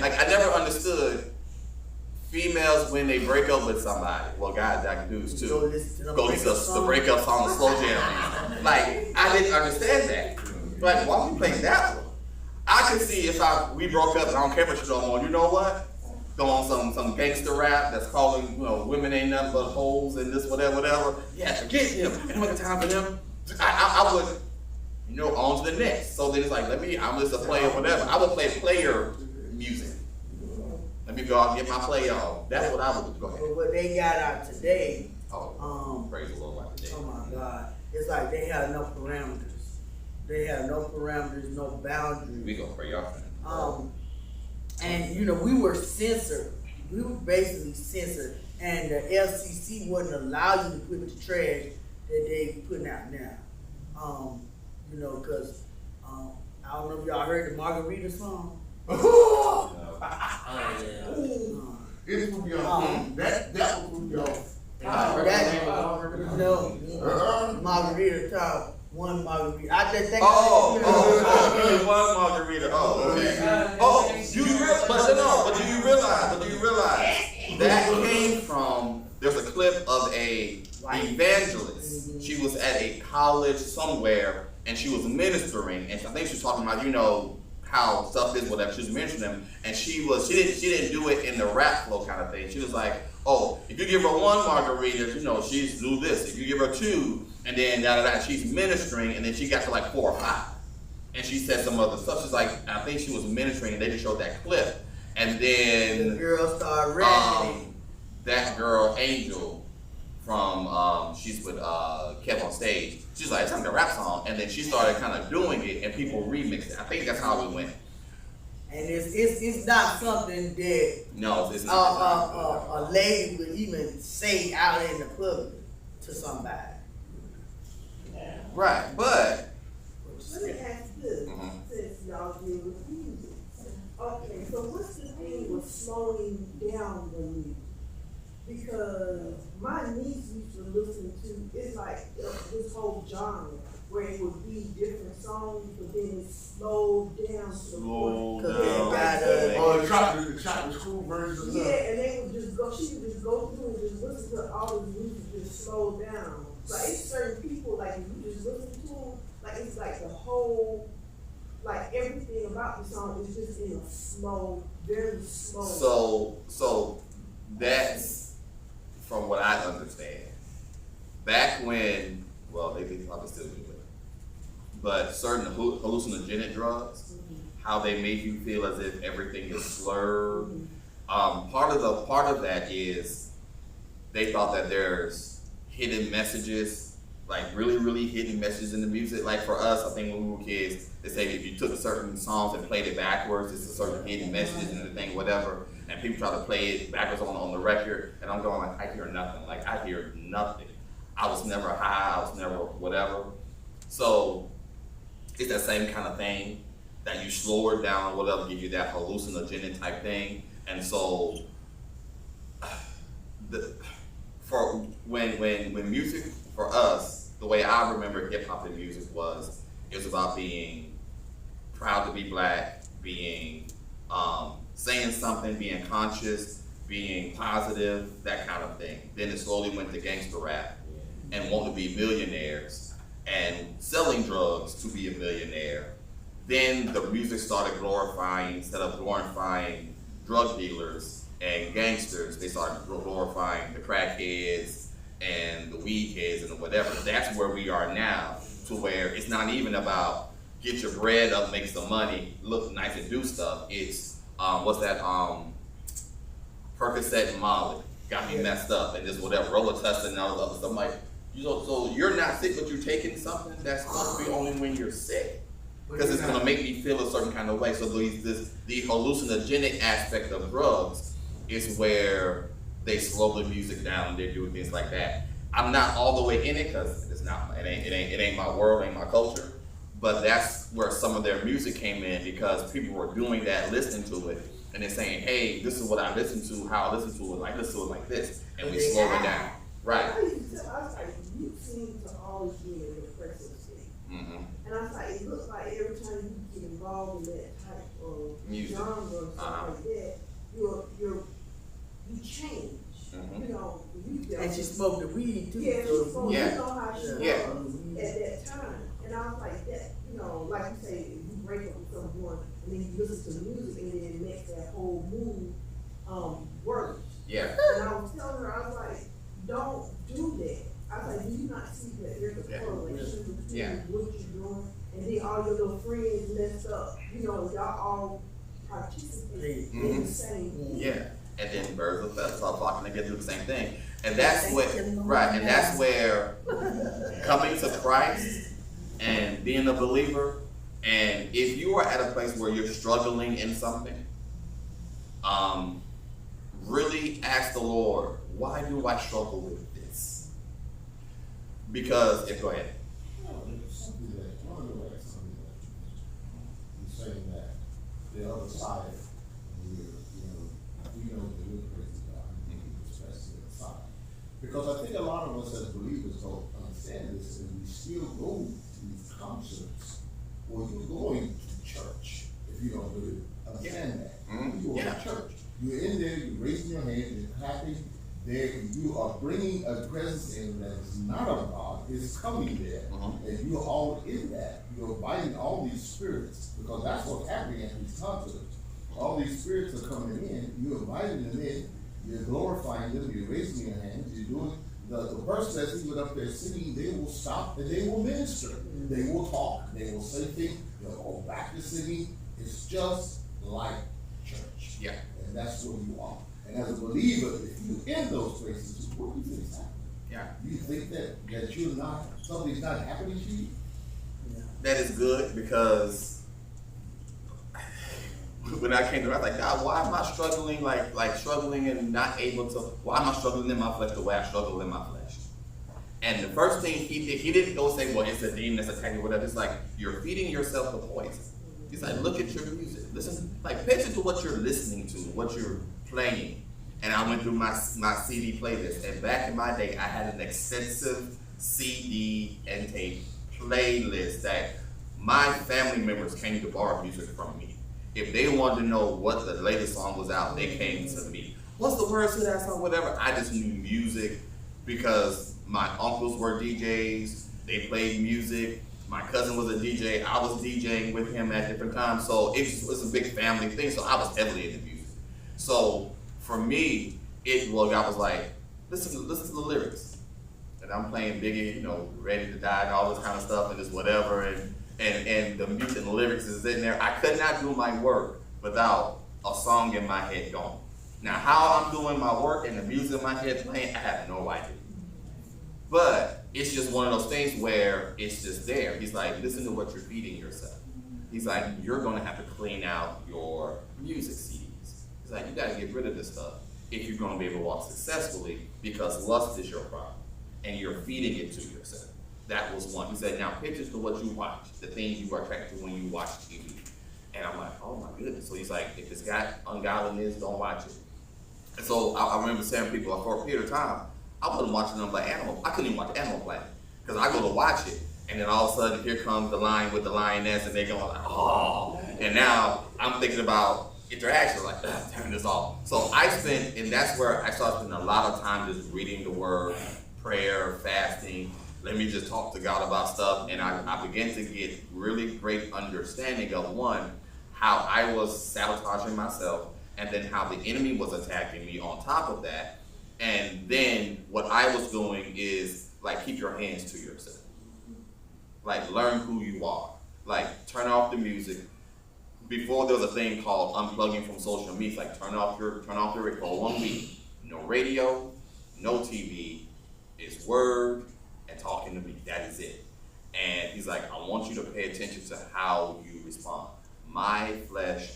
like I never understood females when they break up with somebody. Well, guys, that can do this too. Go listen to the breakup song, the slow jam. Like I didn't understand that. Like why are we playing that one? I can see if we broke up and I don't care about you no more. You know what? Go on some gangster rap that's calling women ain't nothing but hoes and this whatever. Yeah, forget him. I don't have time for him. I would on to the next. So then it's like I'm just a player whatever. I would play player music. Let me go out and get my play on. That's what I would do. Go ahead. But what they got out today, praise the Lord about today. Oh my God. It's like they have no parameters. They have no parameters, no boundaries. We gonna pray y'all. And we were censored. We were basically censored. And the FCC wouldn't allow you to put the trash that they putting out now. Because I don't know if y'all heard the Margarita song. It would be on. That would be on. Margarita top. One margarita. I just think. One margarita. Oh, okay. But do you realize that came from? There's a clip of a evangelist. Mm-hmm. She was at a college somewhere, and she was ministering, and I think she was talking about how stuff is whatever. She was mentioning them, and she didn't do it in the rap flow kind of thing. She was like, if you give her one margarita, she's do this. If you give her two, and then she's ministering, and then she got to like 4 or 5, and she said some other stuff. She's like, I think she was ministering, and they just showed that clip, and then the girl started rapping. That girl Angel from she's with Kev on Stage. She's like, it's like a rap song, and then she started kind of doing it, and people remixed it. I think that's how it went. And it's not something that it's not a lady would even say out in the public to somebody. Right, but let me ask this, since y'all deal with music. Okay, so what's the thing with slowing down the music? Because my niece used to listen to, it's like this whole genre where it would be different songs, but then it slowed down. The chocolate school version. Yeah, and they would just go, she would just go through and just listen to all the music just slow down. Like it's certain people, like if you just listen to them, like it's like the whole, like everything about the song is just in a slow, very slow. So that's from what I understand. Back when, they probably still do it, but certain hallucinogenic drugs, how they make you feel as if everything is slurred. Part of that is they thought that there's hidden messages, like really, really hidden messages in the music. Like for us, I think when we were kids, they say if you took certain songs and played it backwards, it's a certain hidden message in the thing, whatever. And people try to play it backwards on the record, and I'm going like, I hear nothing. Like I hear nothing. I was never high. I was never whatever. So it's that same kind of thing that you slow it down, whatever, give you that hallucinogenic type thing. And so, when music for us, the way I remember hip hop and music was, it was about being proud to be black, being saying something, being conscious, being positive, that kind of thing. Then it slowly went to gangster rap and wanting to be millionaires and selling drugs to be a millionaire. Then the music started glorifying, instead of glorifying drug dealers and gangsters, they started glorifying the crackheads and the weed heads and whatever. That's where we are now, to where it's not even about get your bread up, make some money, look nice and do stuff. It's Percocet and Molly got me messed up and just whatever, roller test and all the other stuff. I'm like, So you're not sick, but you're taking something that's supposed to be only when you're sick, because it's gonna make me feel a certain kind of way. So the hallucinogenic aspect of drugs is where they slow the music down. They're doing things like that. I'm not all the way in it because it's not. It ain't my world, ain't my culture. But that's where some of their music came in, because people were doing that, listening to it, and then saying, "Hey, this is what I listen to. How I listen to it. Like listen to it like this," and we slow it down. Right. I used to tell, I was like, you seem to always be in a depressive state. Mm-hmm. And I was like, it looks like every time you get involved in that type of Music. genre or something like that, you change. Mm-hmm. You know, And she smoked the weed too. yeah, so- she spoke, Yeah. you know how she was Yeah. at that time. And I was like, that, you know, like you say, you break up with someone and then you listen to the music and then it makes that whole mood worse. Yeah. And I was telling her, I was like, don't do that. I was like, do you not see that there's a Yeah. correlation between Yeah. what you're doing and then all your little friends messed up? You know, y'all all participate in the same thing. Yeah. And then birds of feathers start flocking together, do the same thing. And that's what, right, and that's where coming to Christ and being a believer, and if you are at a place where you're struggling in something, really ask the Lord, why do I struggle with this? Because, go ahead. No, there's something that, one of the ways, something that you're saying that the other side, we know the real crazy God, especially the other side. Because I think a lot of us as believers don't understand this, and we still go to these concerts, or you're going to church, if you don't really understand that. Mhm. You go Yeah. to church, you're in there, you're raising your hand, you're clapping, there, you are bringing a presence in that is not of God, is coming there, and you're all in that. You're inviting all these spirits, because that's what's happening at these concerts. All these spirits are coming in, you're inviting them in, you're glorifying them, you're raising your hands, you're doing, the person that's even up there singing, they will stop and they will minister. They will talk, they will say things, they'll go back to singing. It's just like church. Yeah. And that's where you are. And as a believer, if you're in those places, what do you think is happening? Yeah. You think that you're not, something's not happening to you? That is good, because when I came to, I was like, God, why am I struggling, like struggling and not able to, why am I struggling in my flesh the way I struggle in my flesh? And the first thing he didn't go say, well, it's a demon that's attacking you, whatever. It's like, you're feeding yourself the poison. He's like, look at your music. Listen, like, pay attention to what you're listening to, what you're playing. And I went through my CD playlist. And back in my day, I had an extensive CD and tape playlist that my family members came to borrow music from me. If they wanted to know what the latest song was out, they came to me. What's the words to that song? Whatever. I just knew music because my uncles were DJs. They played music. My cousin was a DJ. I was DJing with him at different times. So it was a big family thing. So I was heavily into music. So for me, I was like, listen to the lyrics. And I'm playing Biggie, Ready to Die and all this kind of stuff and just whatever. And the music and the lyrics is in there. I could not do my work without a song in my head going. Now, how I'm doing my work and the music in my head playing, I have no idea. But it's just one of those things where it's just there. He's like, listen to what you're feeding yourself. He's like, you're going to have to clean out your music CDs. He's like, you got to get rid of this stuff if you're going to be able to walk successfully, because lust is your problem and you're feeding it to yourself. That was one. He said, now pictures to what you watch, the things you are attracted to when you watch TV. And I'm like, oh my goodness. So he's like, if it's got ungodliness, don't watch it. And so I remember saying to people, for a period of time, I wasn't watching them like Animal. I couldn't even watch Animal Planet because I go to watch it, and then all of a sudden here comes the lion with the lioness, and they're going like, oh. And now I'm thinking about interaction, like, turn this off. So and that's where I started spending a lot of time just reading the word, prayer, fasting. Let me just talk to God about stuff, and I began to get really great understanding of, one, how I was sabotaging myself, and then how the enemy was attacking me on top of that. And then what I was doing is, like, keep your hands to yourself. Like, learn who you are. Like, turn off the music. Before there was a thing called unplugging from social media. Like, turn off your radio for 1 week. No radio, no TV. It's word talking to me. That is it. And he's like, I want you to pay attention to how you respond. My flesh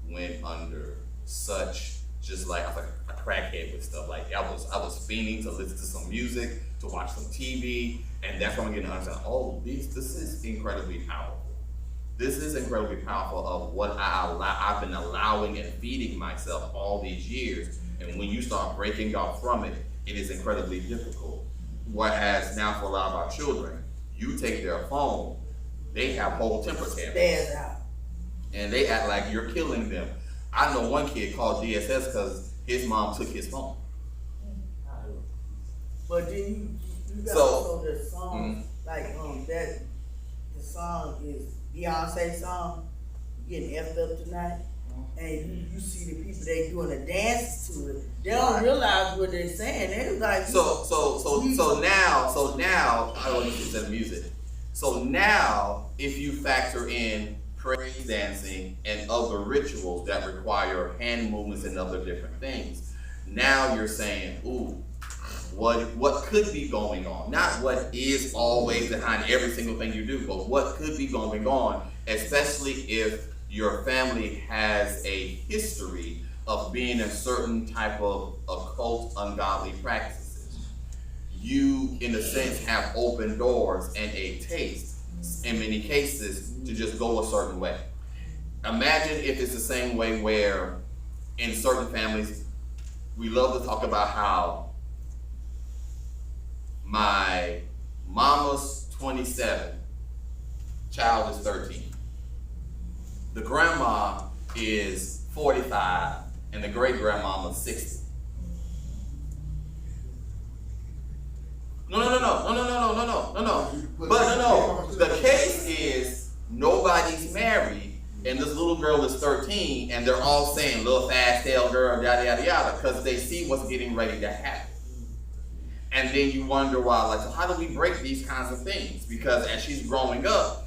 went under such, just like, I was like a crackhead with stuff. Like, I was fiending to listen to some music, to watch some TV, and that's when I'm getting to understand, oh, this is incredibly powerful. This is incredibly powerful of what I've been allowing and feeding myself all these years. And when you start breaking off from it, it is incredibly difficult. Whereas now for a lot of our children, you take their phone, they have whole temper tantrums. And they act like you're killing them. I know one kid called DSS because his mom took his phone. But then you got also the song, like that the song is Beyonce's song, Getting Effed Up Tonight. And you see the people, they doing a dance to it. They don't realize what they're saying. They're like, so now I don't listen to the music. So now if you factor in praise dancing and other rituals that require hand movements and other different things, now you're saying, ooh, what could be going on? Not what is always behind every single thing you do, but what could be going on, especially if your family has a history of being a certain type of occult, ungodly practices. You, in a sense, have open doors and a taste, in many cases, to just go a certain way. Imagine if it's the same way where in certain families, we love to talk about how my mama's 27, child is 13. The grandma is 45 and the great grandmama's 60. No. The case is nobody's married and this little girl is 13 and they're all saying little fast tail girl, yada yada yada, because they see what's getting ready to happen. And then you wonder why, like, so how do we break these kinds of things? Because as she's growing up,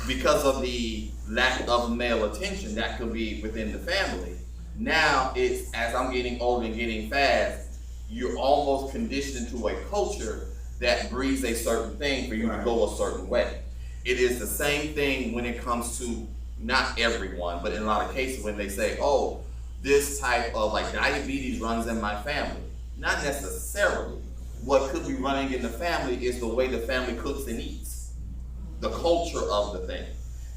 because of the lack of male attention that could be within the family, now it's, as I'm getting older and getting fast, you're almost conditioned to a culture that breeds a certain thing for you to go a certain way. It is the same thing when it comes to, not everyone, but in a lot of cases when they say, oh, this type of like diabetes runs in my family. Not necessarily. What could be running in the family is the way the family cooks and eats, the culture of the thing.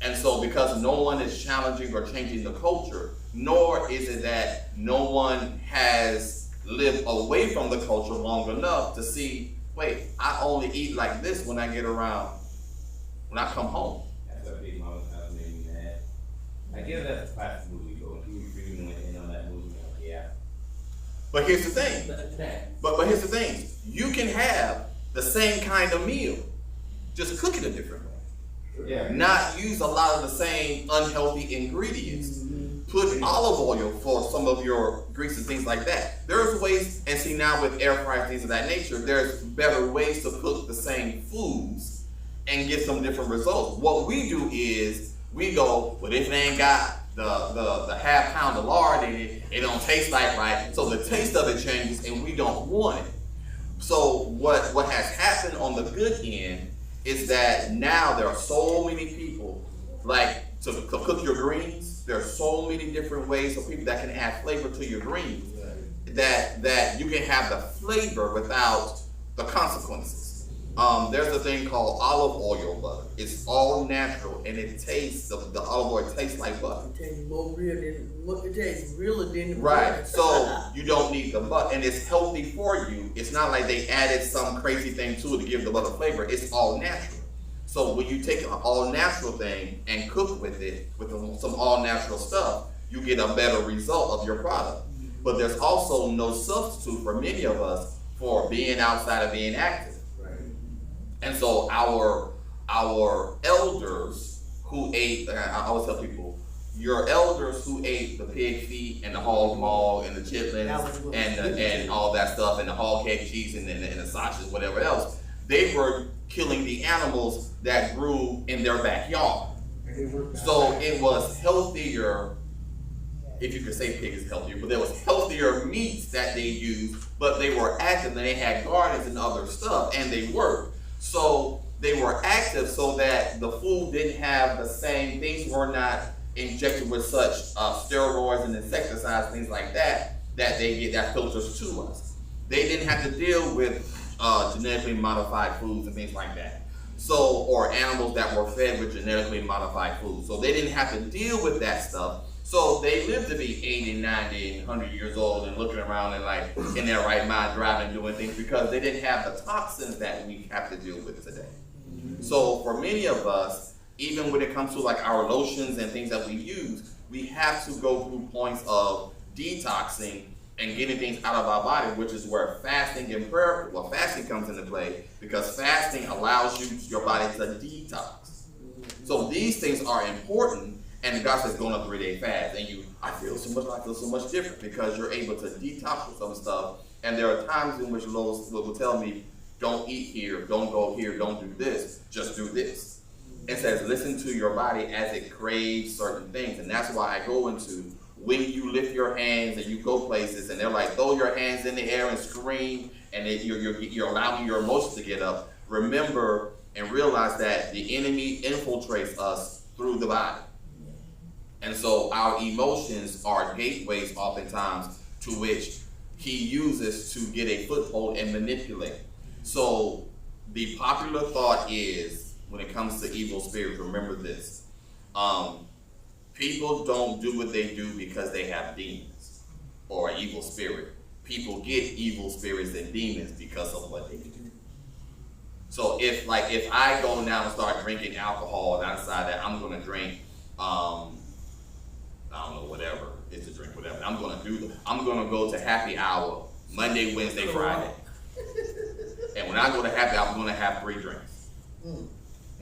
And so because no one is challenging or changing the culture, nor is it that no one has lived away from the culture long enough to see, wait, I only eat like this when I get around, when I come home. That's what Big Mama's house made me mad. I guess that's the classic movie though. He really went in on that movie. Yeah. But here's the thing. But here's the thing. You can have the same kind of meal, just cook it a different way. Yeah. Not use a lot of the same unhealthy ingredients. Put olive oil for some of your grease and things like that. There's ways, and see now with air fryers, things of that nature, there's better ways to cook the same foods and get some different results. What we do is we go, well, if it ain't got the half pound of lard in it, it don't taste like right. So the taste of it changes and we don't want it. So what has happened on the good end is that now there are so many people, like to cook your greens, there are so many different ways for people that can add flavor to your greens that you can have the flavor without the consequences. There's a thing called olive oil butter. It's all natural and it tastes, the olive oil tastes like butter. It tastes more real than what it tastes realer than the Right. butter. So you don't need the butter, and it's healthy for you. It's not like they added some crazy thing to it to give the butter flavor. It's all natural. So when you take an all natural thing and cook with it with some all natural stuff, you get a better result of your product. But there's also no substitute for many of us for being outside of being active. And so our elders who ate, I always tell people, your elders who ate the pig feet and the hog maw and the chitlins and all that stuff and the hog cake cheese and the sausages, whatever else, they were killing the animals that grew in their backyard. So it was healthier, if you could say pig is healthier, but there was healthier meats that they used, but they were active and they had gardens and other stuff and they worked. So they were active so that the food didn't have the same, things were not injected with such steroids and insecticides, things like that, that filters to us. They didn't have to deal with genetically modified foods and things like that. So, or animals that were fed with genetically modified food. So they didn't have to deal with that stuff. So they lived to be 80, 90, 100 years old and looking around and like in their right mind driving, doing things, because they didn't have the toxins that we have to deal with today. So for many of us, even when it comes to like our lotions and things that we use, we have to go through points of detoxing and getting things out of our body, which is where fasting and prayer, well, fasting comes into play, because fasting allows your body to detox. So these things are important. And God says, go on a 3-day fast, and I feel so much different, because you're able to detox with some stuff. And there are times in which Lois will tell me, don't eat here, don't go here, don't do this, just do this. It says, listen to your body as it craves certain things. And that's why I go into, when you lift your hands and you go places, and they're like, throw your hands in the air and scream, and you're allowing your emotions to get up. Remember and realize that the enemy infiltrates us through the body. And so our emotions are gateways oftentimes to which he uses to get a foothold and manipulate. So the popular thought is, when it comes to evil spirits, remember this. People don't do what they do because they have demons or an evil spirit. People get evil spirits and demons because of what they do. So if I go now and start drinking alcohol and I decide that I'm going to drink, I don't know, whatever it's to drink, whatever. I'm gonna go to happy hour Monday, Wednesday, Friday. And when I go to happy hour, I'm gonna have 3 drinks. I'm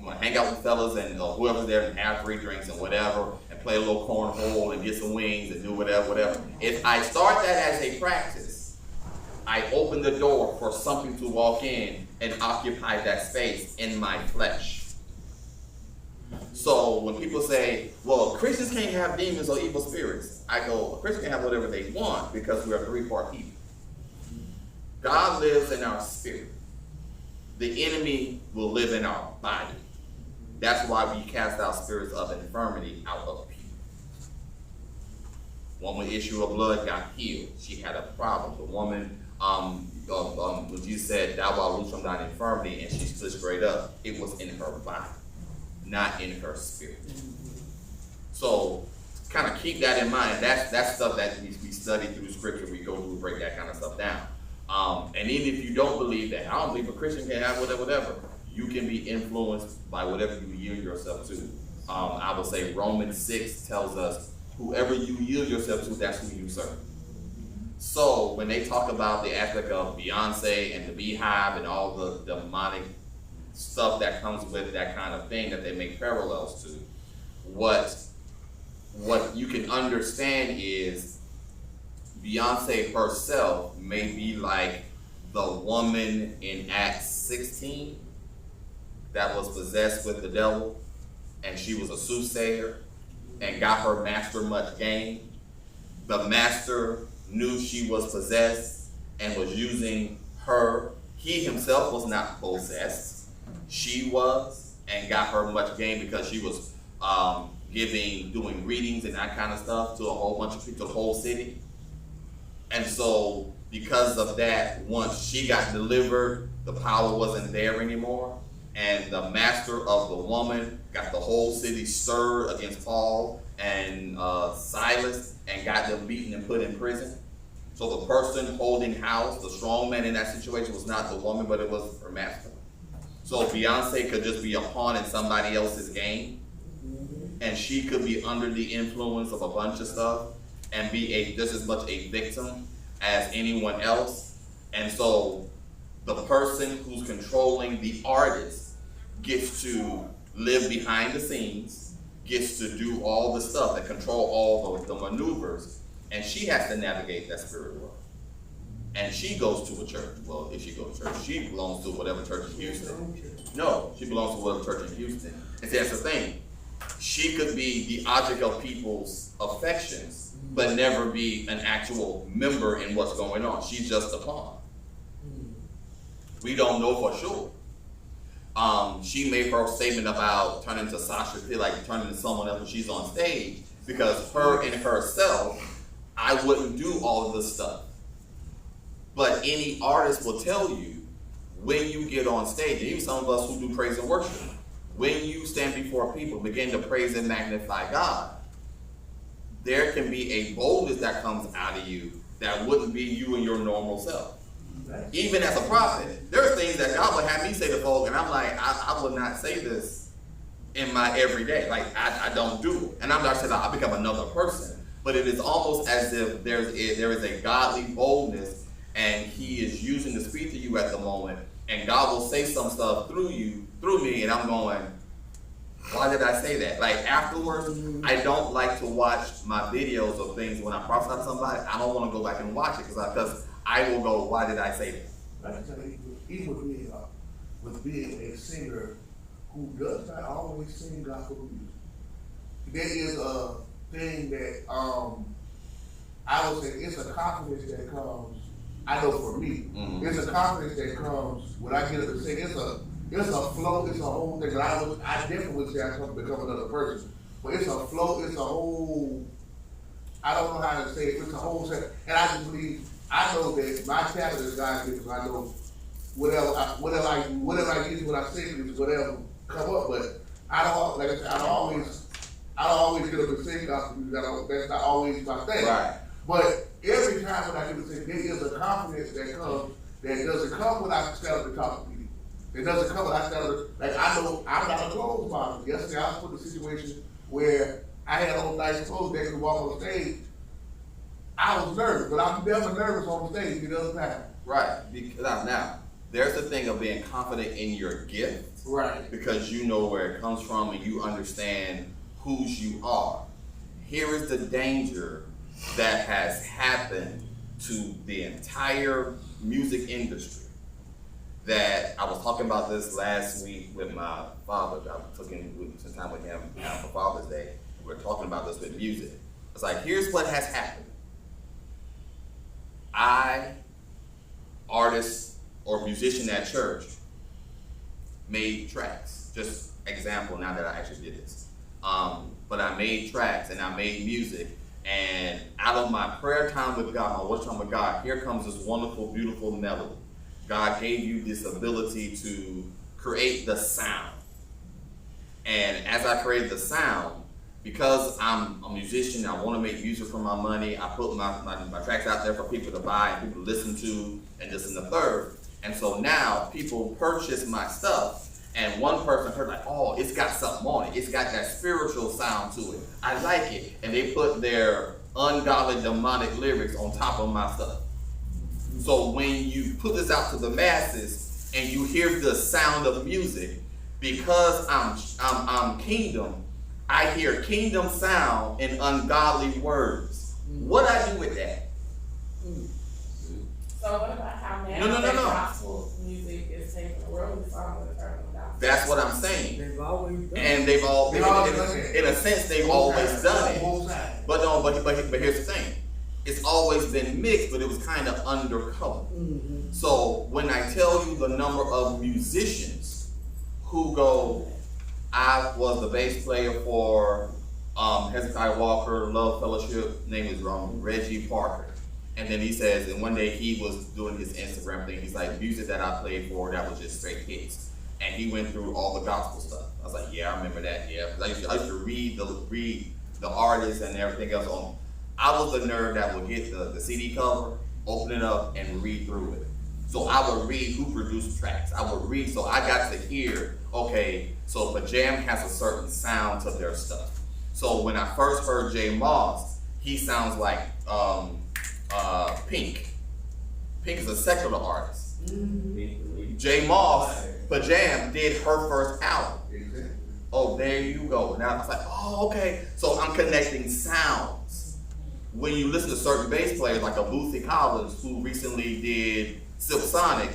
gonna hang out with fellas and whoever's there and have 3 drinks and whatever, and play a little cornhole and get some wings and do whatever. If I start that as a practice, I open the door for something to walk in and occupy that space in my flesh. So when people say, well, Christians can't have demons or evil spirits, I go, Christians can have whatever they want, because we are 3-part people. God lives in our spirit. The enemy will live in our body. That's why we cast out spirits of infirmity out of people. One with issue of blood got healed. She had a problem. The woman, when Jesus said, thou art loose from thine infirmity, and she stood straight up, it was in her body, not in her spirit. So kind of keep that in mind. That's stuff that we study through scripture. We go through, break that kind of stuff down. And even if you don't believe that, I don't believe a Christian can have whatever, you can be influenced by whatever you yield yourself to. I would say Romans 6 tells us, whoever you yield yourself to, that's who you serve. So when they talk about the aspect of Beyonce and the Beehive and all the demonic stuff that comes with that kind of thing that they make parallels to, what you can understand is Beyonce herself may be like the woman in Acts 16 that was possessed with the devil, and she was a soothsayer and got her master much gain. The master knew she was possessed and was using her. He himself was not possessed. She was, and got her much gain because she was doing readings and that kind of stuff to a whole bunch of people, to the whole city. And so because of that, once she got delivered, the power wasn't there anymore. And the master of the woman got the whole city stirred against Paul and Silas and got them beaten and put in prison. So the person holding house, the strong man in that situation, was not the woman, but it was her master. So Beyonce could just be a pawn in somebody else's game, and she could be under the influence of a bunch of stuff and be just as much a victim as anyone else. And so the person who's controlling the artist gets to live behind the scenes, gets to do all the stuff, that control all the maneuvers, and she has to navigate that spirit world. And she goes to a church. Well, if she goes to church, she belongs to whatever church in Houston. No, she belongs to whatever church in Houston. And see, that's the thing. She could be the object of people's affections, but never be an actual member in what's going on. She's just a pawn. We don't know for sure. she made her statement about turning to Sasha, like turning to someone else when she's on stage, because her and herself, I wouldn't do all of this stuff. But any artist will tell you, when you get on stage, and even some of us who do praise and worship, when you stand before people, begin to praise and magnify God, there can be a boldness that comes out of you that wouldn't be you and your normal self. Even as a prophet, there are things that God would have me say to folk, and I'm like, I would not say this in my everyday. Like, I don't do it. And I'm not saying I become another person, but it is almost as if there is a godly boldness, and he is using to speak to you at the moment, and God will say some stuff through me, and I'm going, why did I say that? Like, afterwards, I don't like to watch my videos of things when I prophesy to somebody. I don't want to go back and watch it because I will go, why did I say that? I can tell you, even with being a singer who does not always sing gospel music, there is a thing that I would say it's a confidence that comes. I know for me, it's a confidence that comes when I get up to sing. It's a flow. It's a whole thing. But I definitely would say I come to become another person. But it's a flow. It's a whole. I don't know how to say it. It's a whole set. And I just believe. I know that my talent is God given. I know whatever I use when I sing is whatever come up. But I don't, like I said, I don't always get up and sing gospel music. That's not always my thing. Right. But every time when I get to sing, there is a confidence that comes that doesn't come when I stand up and talk to people. It doesn't come when I stand up. Like, I know I'm not a clothes model. Yesterday I was put in a situation where I had on nice clothes that could walk on stage. I was nervous, but I'm never nervous on stage. It doesn't happen. Right. Because now, there's the thing of being confident in your gift. Right. Because you know where it comes from and you understand whose you are. Here is the danger that has happened to the entire music industry. That I was talking about this last week with my father. I took some time with him for Father's Day. We were talking about this with music. It's like, here's what has happened. Artist or musician at church, made tracks. Just example now that I actually did this. But I made tracks and I made music. And out of my prayer time with God, my worship time with God, here comes this wonderful, beautiful melody. God gave you this ability to create the sound. And as I created the sound, because I'm a musician, I want to make music for my money, I put my tracks out there for people to buy and people to listen to and this and the third. And so now people purchase my stuff, and one person heard like, oh, it's got something on it. It's got that spiritual sound to it. I like it. And they put their ungodly, demonic lyrics on top of my stuff. So when you put this out to the masses and you hear the sound of music, because I'm kingdom, I hear kingdom sound in ungodly words. What I do with that? So what about how now that gospel music is taking the world song and turning them down? That's what I'm saying. They've always done it. And they've always in a sense, they've always done it. But here's the thing. It's always been mixed, but it was kind of undercover. Mm-hmm. So when I tell you the number of musicians who go, I was the bass player for Hezekiah Walker, Love Fellowship, name is wrong, Reggie Parker. And then he says, and one day he was doing his Instagram thing, he's like, music that I played for, that was just straight hits. And he went through all the gospel stuff. I was like, yeah, I remember that, yeah. I used to read the artists and everything else on. I was the nerd that would get the CD cover, open it up, and read through it. So I would read who produced tracks. I would read, so I got to hear, okay, so if a jam has a certain sound to their stuff. So when I first heard J Moss, he sounds like Pink. Pink is a secular artist. Mm-hmm. J Moss, Pajam, did her first album. Oh, there you go. Now it's like, oh, okay. So I'm connecting sounds. When you listen to certain bass players like a Bootsy Collins, who recently did Silk Sonic,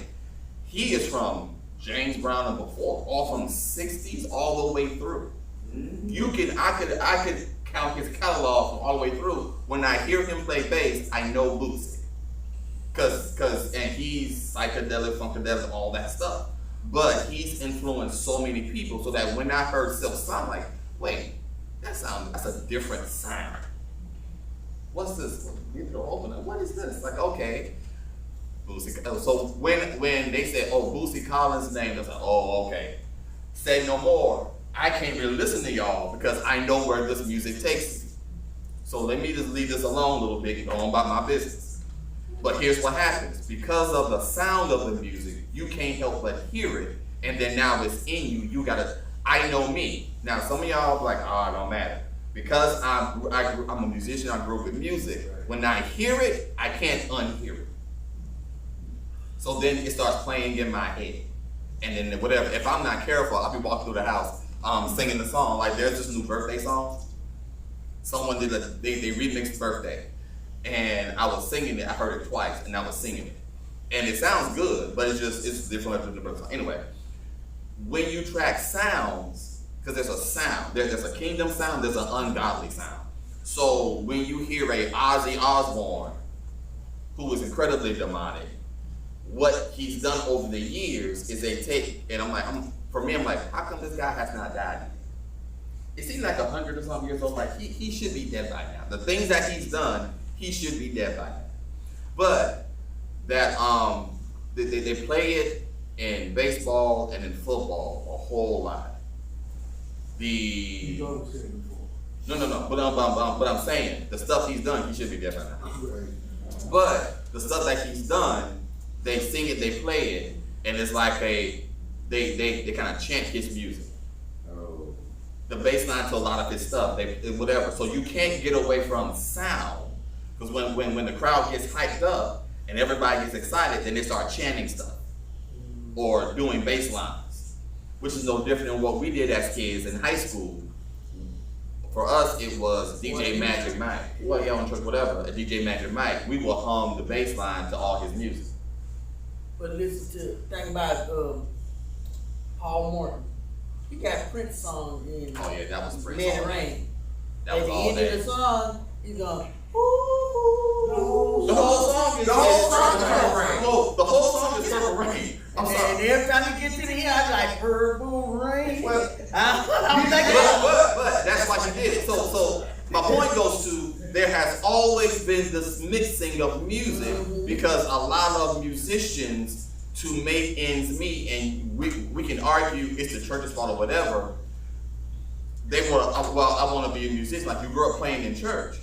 he is from James Brown and before, all from the 60s all the way through. Mm-hmm. I could count his catalog from all the way through. When I hear him play bass, I know Bootsy. And he's psychedelic, funkadelic, all that stuff. But he's influenced so many people so that when I heard Silk sound, like, wait, that's a different sound. What's this? What is this? Like, okay. Boosie. So when they said, oh, Boosie Collins' name, I was like, oh, okay. Say no more. I can't really listen to y'all because I know where this music takes me. So let me just leave this alone a little bit and go on about my business. But here's what happens. Because of the sound of the music, you can't help but hear it. And then now it's in you. You gotta, I know me. Now some of y'all are like, oh, it don't matter. Because I'm a musician, I grew up with music. When I hear it, I can't unhear it. So then it starts playing in my head. And then whatever, if I'm not careful, I'll be walking through the house singing the song. Like there's this new birthday song. Someone did they remixed Birthday. And I was singing it, I heard it twice, and I was singing it. And it sounds good, but it's different than the birthday song. Anyway, when you track sounds, because there's a sound, there's a kingdom sound, there's an ungodly sound. So when you hear a Ozzy Osbourne, who is incredibly demonic, what he's done over the years is they take, and I'm like, how come this guy has not died yet? Is he like 100 or something years old? Like he should be dead by now. The things that he's done, he should be dead by now. But that they play it in baseball and in football a whole lot. No. But I'm saying the stuff he's done, he should be dead by now. But the stuff that he's done, they sing it, they play it, and it's like they kind of chant his music. Oh. The bass line to a lot of his stuff, whatever. So you can't get away from sound. Because when the crowd gets hyped up and everybody gets excited, then they start chanting stuff. Or doing bass lines. Which is no different than what we did as kids in high school. For us, it was DJ Magic Mike. Well, yeah, on church, whatever. A DJ Magic Mike, we will hum the bass line to all his music. But think about Paul Morton. He got Prince song in. Oh yeah, that was Prince. Let It Rain. That was at all the end day. of the song, he's going, The whole song is Purple Rain. No, the whole song is Purple Rain. I'm sorry. And every time you get to the end, I'm like, Purple Rain. Well, I'm thinking, but that's why you did it. So my point goes to, there has always been this mixing of music because a lot of musicians, to make ends meet, and we can argue it's the church's fault or whatever, they were, well, I want to be a musician. Like, you grew up playing in church,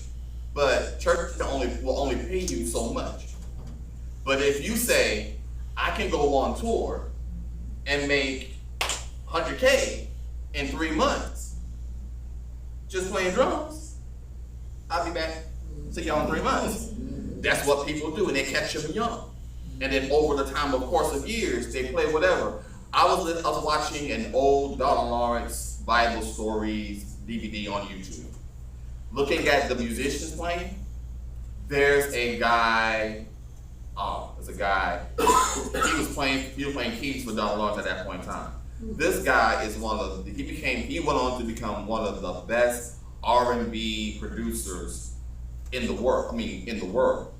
but church will only pay you so much. But if you say, I can go on tour and make $100K in 3 months just playing drums, I'll be back. See y'all in 3 months. That's what people do, and they catch them young. And then over the time, of course of years, they play whatever. I was watching an old Donald Lawrence Bible Stories DVD on YouTube. Looking at the musicians playing, there's a guy, he was playing keys for Donald Lawrence at that point in time. This guy is he went on to become one of the best R&B producers in the world.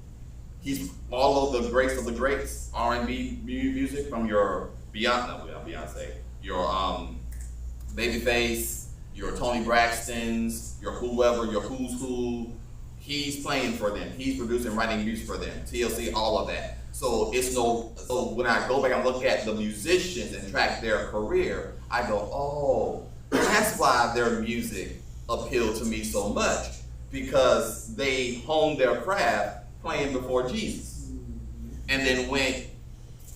He's all of the greats of the greats, R&B music, from your Beyonce, your Babyface, your Tony Braxton's, your whoever, your who's who. He's playing for them. He's producing, writing music for them. TLC, all of that. So when I go back and look at the musicians and track their career, I go, oh, that's why their music appealed to me so much, because they honed their craft playing before Jesus. And then when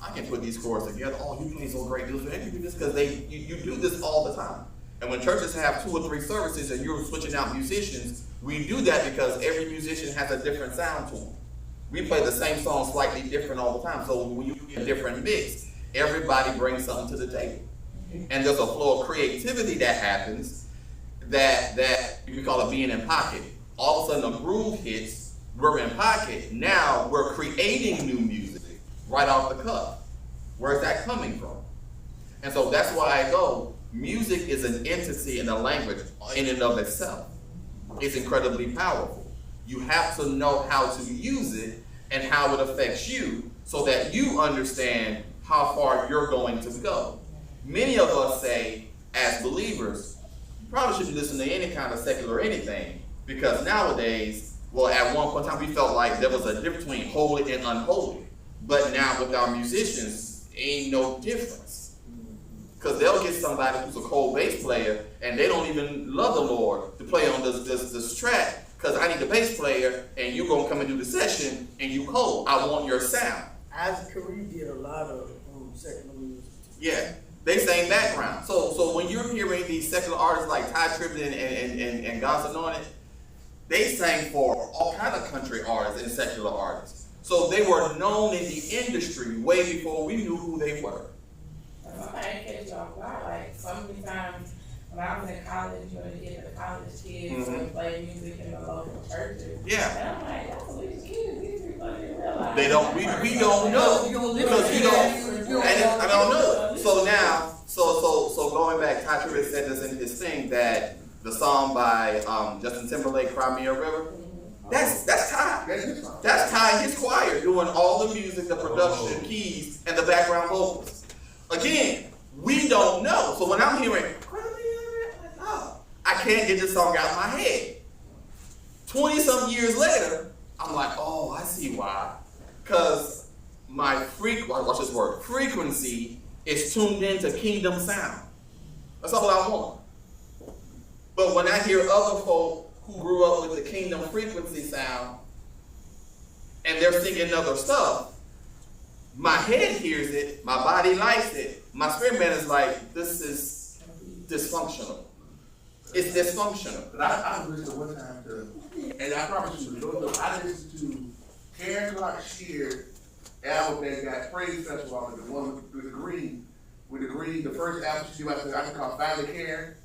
I can put these chords together, oh, you play so great, do this, because you do this all the time. And when churches have 2 or 3 services and you're switching out musicians, we do that because every musician has a different sound to them. We play the same song slightly different all the time. So when you get a different mix, everybody brings something to the table. And there's a flow of creativity that happens that you can call it being in pocket. All of a sudden a groove hits, we're in pocket. Now we're creating new music right off the cuff. Where's that coming from? And so that's why I go, music is an entity and a language in and of itself. It's incredibly powerful. You have to know how to use it and how it affects you so that you understand how far you're going to go. Many of us say, as believers, you probably shouldn't listen to any kind of secular anything, because nowadays, well, at one point in time, we felt like there was a difference between holy and unholy. But now with our musicians, ain't no difference. Because they'll get somebody who's a cold bass player, and they don't even love the Lord to play on this track, because I need the bass player, and you're going to come and do the session, and you cold. I want your sound. Isaac Curry did a lot of secular music. Yeah, they sang background. So when you're hearing these secular artists like Ty Tribbett and God's Anointed, they sang for all kind of country artists and secular artists. So they were known in the industry way before we knew who they were. Somebody catch you off guard. Like so many times when I was in college, you know, to get the college kids to play music in the local churches. Yeah. And I'm like, that's what these kids, these people don't even realize. They don't. We don't know because you don't. And I don't know. So now, so going back, Ty Tribbett said this in his thing that the song by Justin Timberlake, "Cry Me a River." That's Ty. That's Ty and his choir doing all the music, the production, keys, and the background vocals. Again, we don't know. So when I'm hearing, I can't get this song out of my head. 20-some years later, I'm like, oh, I see why. Because my frequency is tuned into kingdom sound. That's all I want. But when I hear other folk who grew up with the kingdom frequency sound, and they're singing other stuff, my head hears it, my body likes it, my spirit man is like, this is dysfunctional. It's dysfunctional. But I listened one time to, and I promise you, I listened to Karen Clark Sheard album that got Praise Festival, the one with the green, the first album she did, I can call Finally Karen,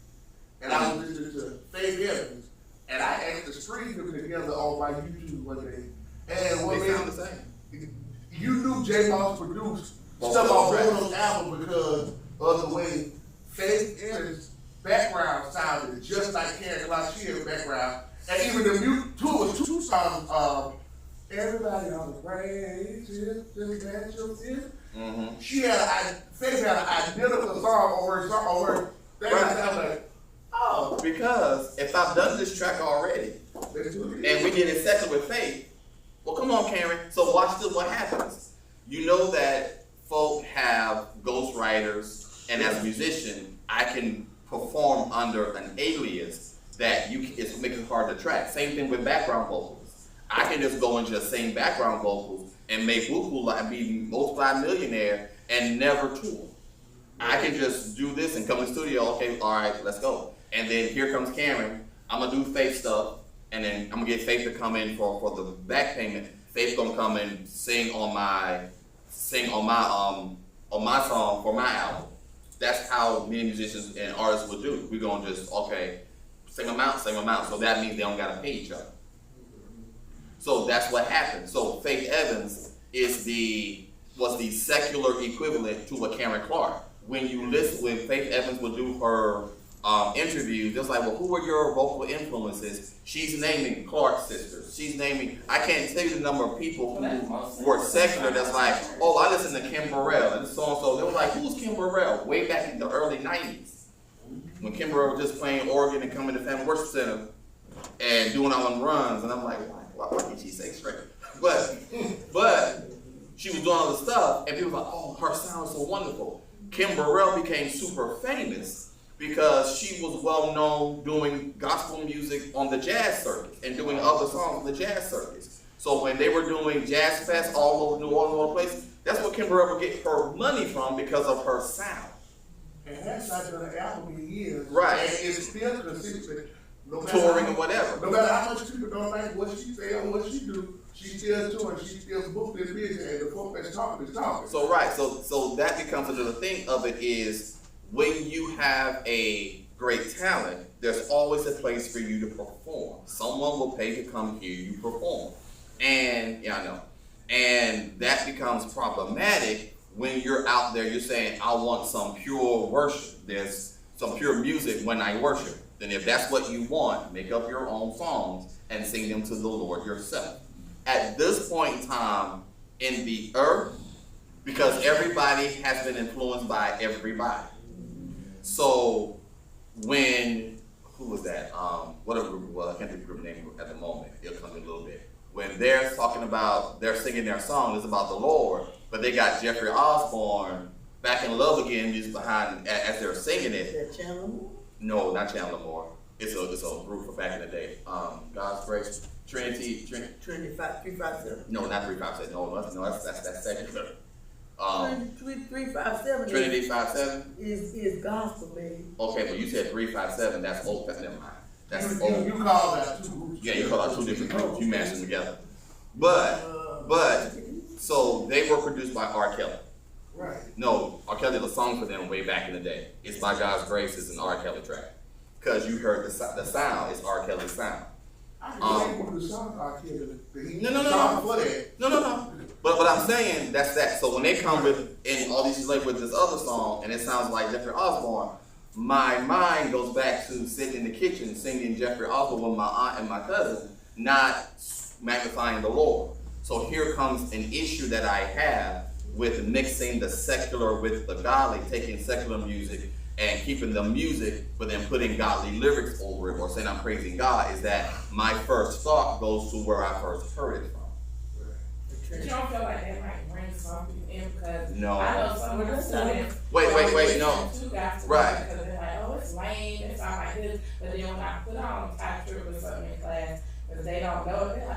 and I was listening to Faith Evans, and I asked to stream them together on my YouTube one day, and what They sound the same. You knew J. Moss produced stuff on both of those albums because of the way Faith Evans' background sounded just like Karen Clark Sheard's background, and even the two songs, Everybody on the praise, just that yourself. She had Faith had an identical song over her. I was like, oh. Because if I've done this track already, and we did it secular with Faith, well, come on, Karen. So watch this. What happens? You know that folk have ghostwriters, and as a musician, I can perform under an alias that it's making it hard to track. Same thing with background vocals. I can just go and just sing background vocals and make woo-hoo and be multi-millionaire and never tour. I can just do this and come in the studio. Okay, all right, let's go. And then here comes Karen. I'm gonna do Faith stuff, and then I'm gonna get Faith to come in for the back payment. Faith's gonna come and sing on my song for my album. That's how many musicians and artists would do. We're gonna just sing them out. So that means they don't gotta pay each other. So that's what happened. So Faith Evans was the secular equivalent to a Karen Clark. When you listen, when Faith Evans would do her interviews, it's like, well, who were your vocal influences? She's naming Clark sisters. She's naming, I can't tell you the number of people who were secular that's like, oh, I listen to Kim Burrell and so and so. They were like, who's Kim Burrell? Way back in the early 90s. When Kim Burrell was just playing organ and coming to Family Worship Center and doing all them runs. And I'm like, why can't she say straight? But she was doing all the stuff, and people were like, oh, her sound is so wonderful. Kim Burrell became super famous because she was well known doing gospel music on the jazz circuit and doing other songs on the jazz circuits. So when they were doing jazz fest all over New Orleans, all over the place, that's what Kim Burrell would get her money from because of her sound. And that's not done an album in years. Right. And it's still consistent. Touring or whatever. No matter how much people don't like what she say or what she do, she's still touring, she's still booked in business, and the folk that's talking is talking. So right, so that becomes another thing of it is when you have a great talent, there's always a place for you to perform. Someone will pay to come hear you perform. And yeah, I know. And that becomes problematic when you're out there, you're saying, I want some pure worship. There's some pure music when I worship. Then if that's what you want, make up your own songs and sing them to the Lord yourself. At this point in time in the earth, because everybody has been influenced by everybody. So when, who was that? What a group, well, I can't think of the group name at the moment. It'll come in a little bit. When they're talking about, they're singing their song, it's about the Lord, but they got Jeffrey Osborne back in love again, just behind, as they're singing it. Is that Chandler Moore? No, not Chandler Moore. It's a group from back in the day. God's Grace, Trinity. 357. No, not 357. No, that's secular. 357. Trinity 57. Is gospel, baby. Okay, but you said 357. That's old. Never mind. That's You old. call that two groups. Yeah, you call out two different groups. You mashed them together. But so they were produced by R. Kelly. Right. No, R. Kelly did a song for them way back in the day. It's By God's Grace. It's an R. Kelly track. Because you heard the sound. It's R. Kelly's sound. No. But I'm saying that's that. So when they come with, and all these like with this other song, and it sounds like Jeffrey Osborne, my mind goes back to sitting in the kitchen singing Jeffrey Osborne with my aunt and my cousin, not magnifying the Lord. So here comes an issue that I have with mixing the secular with the godly, taking secular music and keeping the music, but then putting godly lyrics over it, or saying I'm praising God, is that my first thought goes to where I first heard it from. But you don't feel like that might bring some people in because No. I know some of the students. Wait, no. Right. Because they're like, oh, it's lame, it's not like this. But then when I put on Ty Tripp or something in class, because they don't know it, they're like,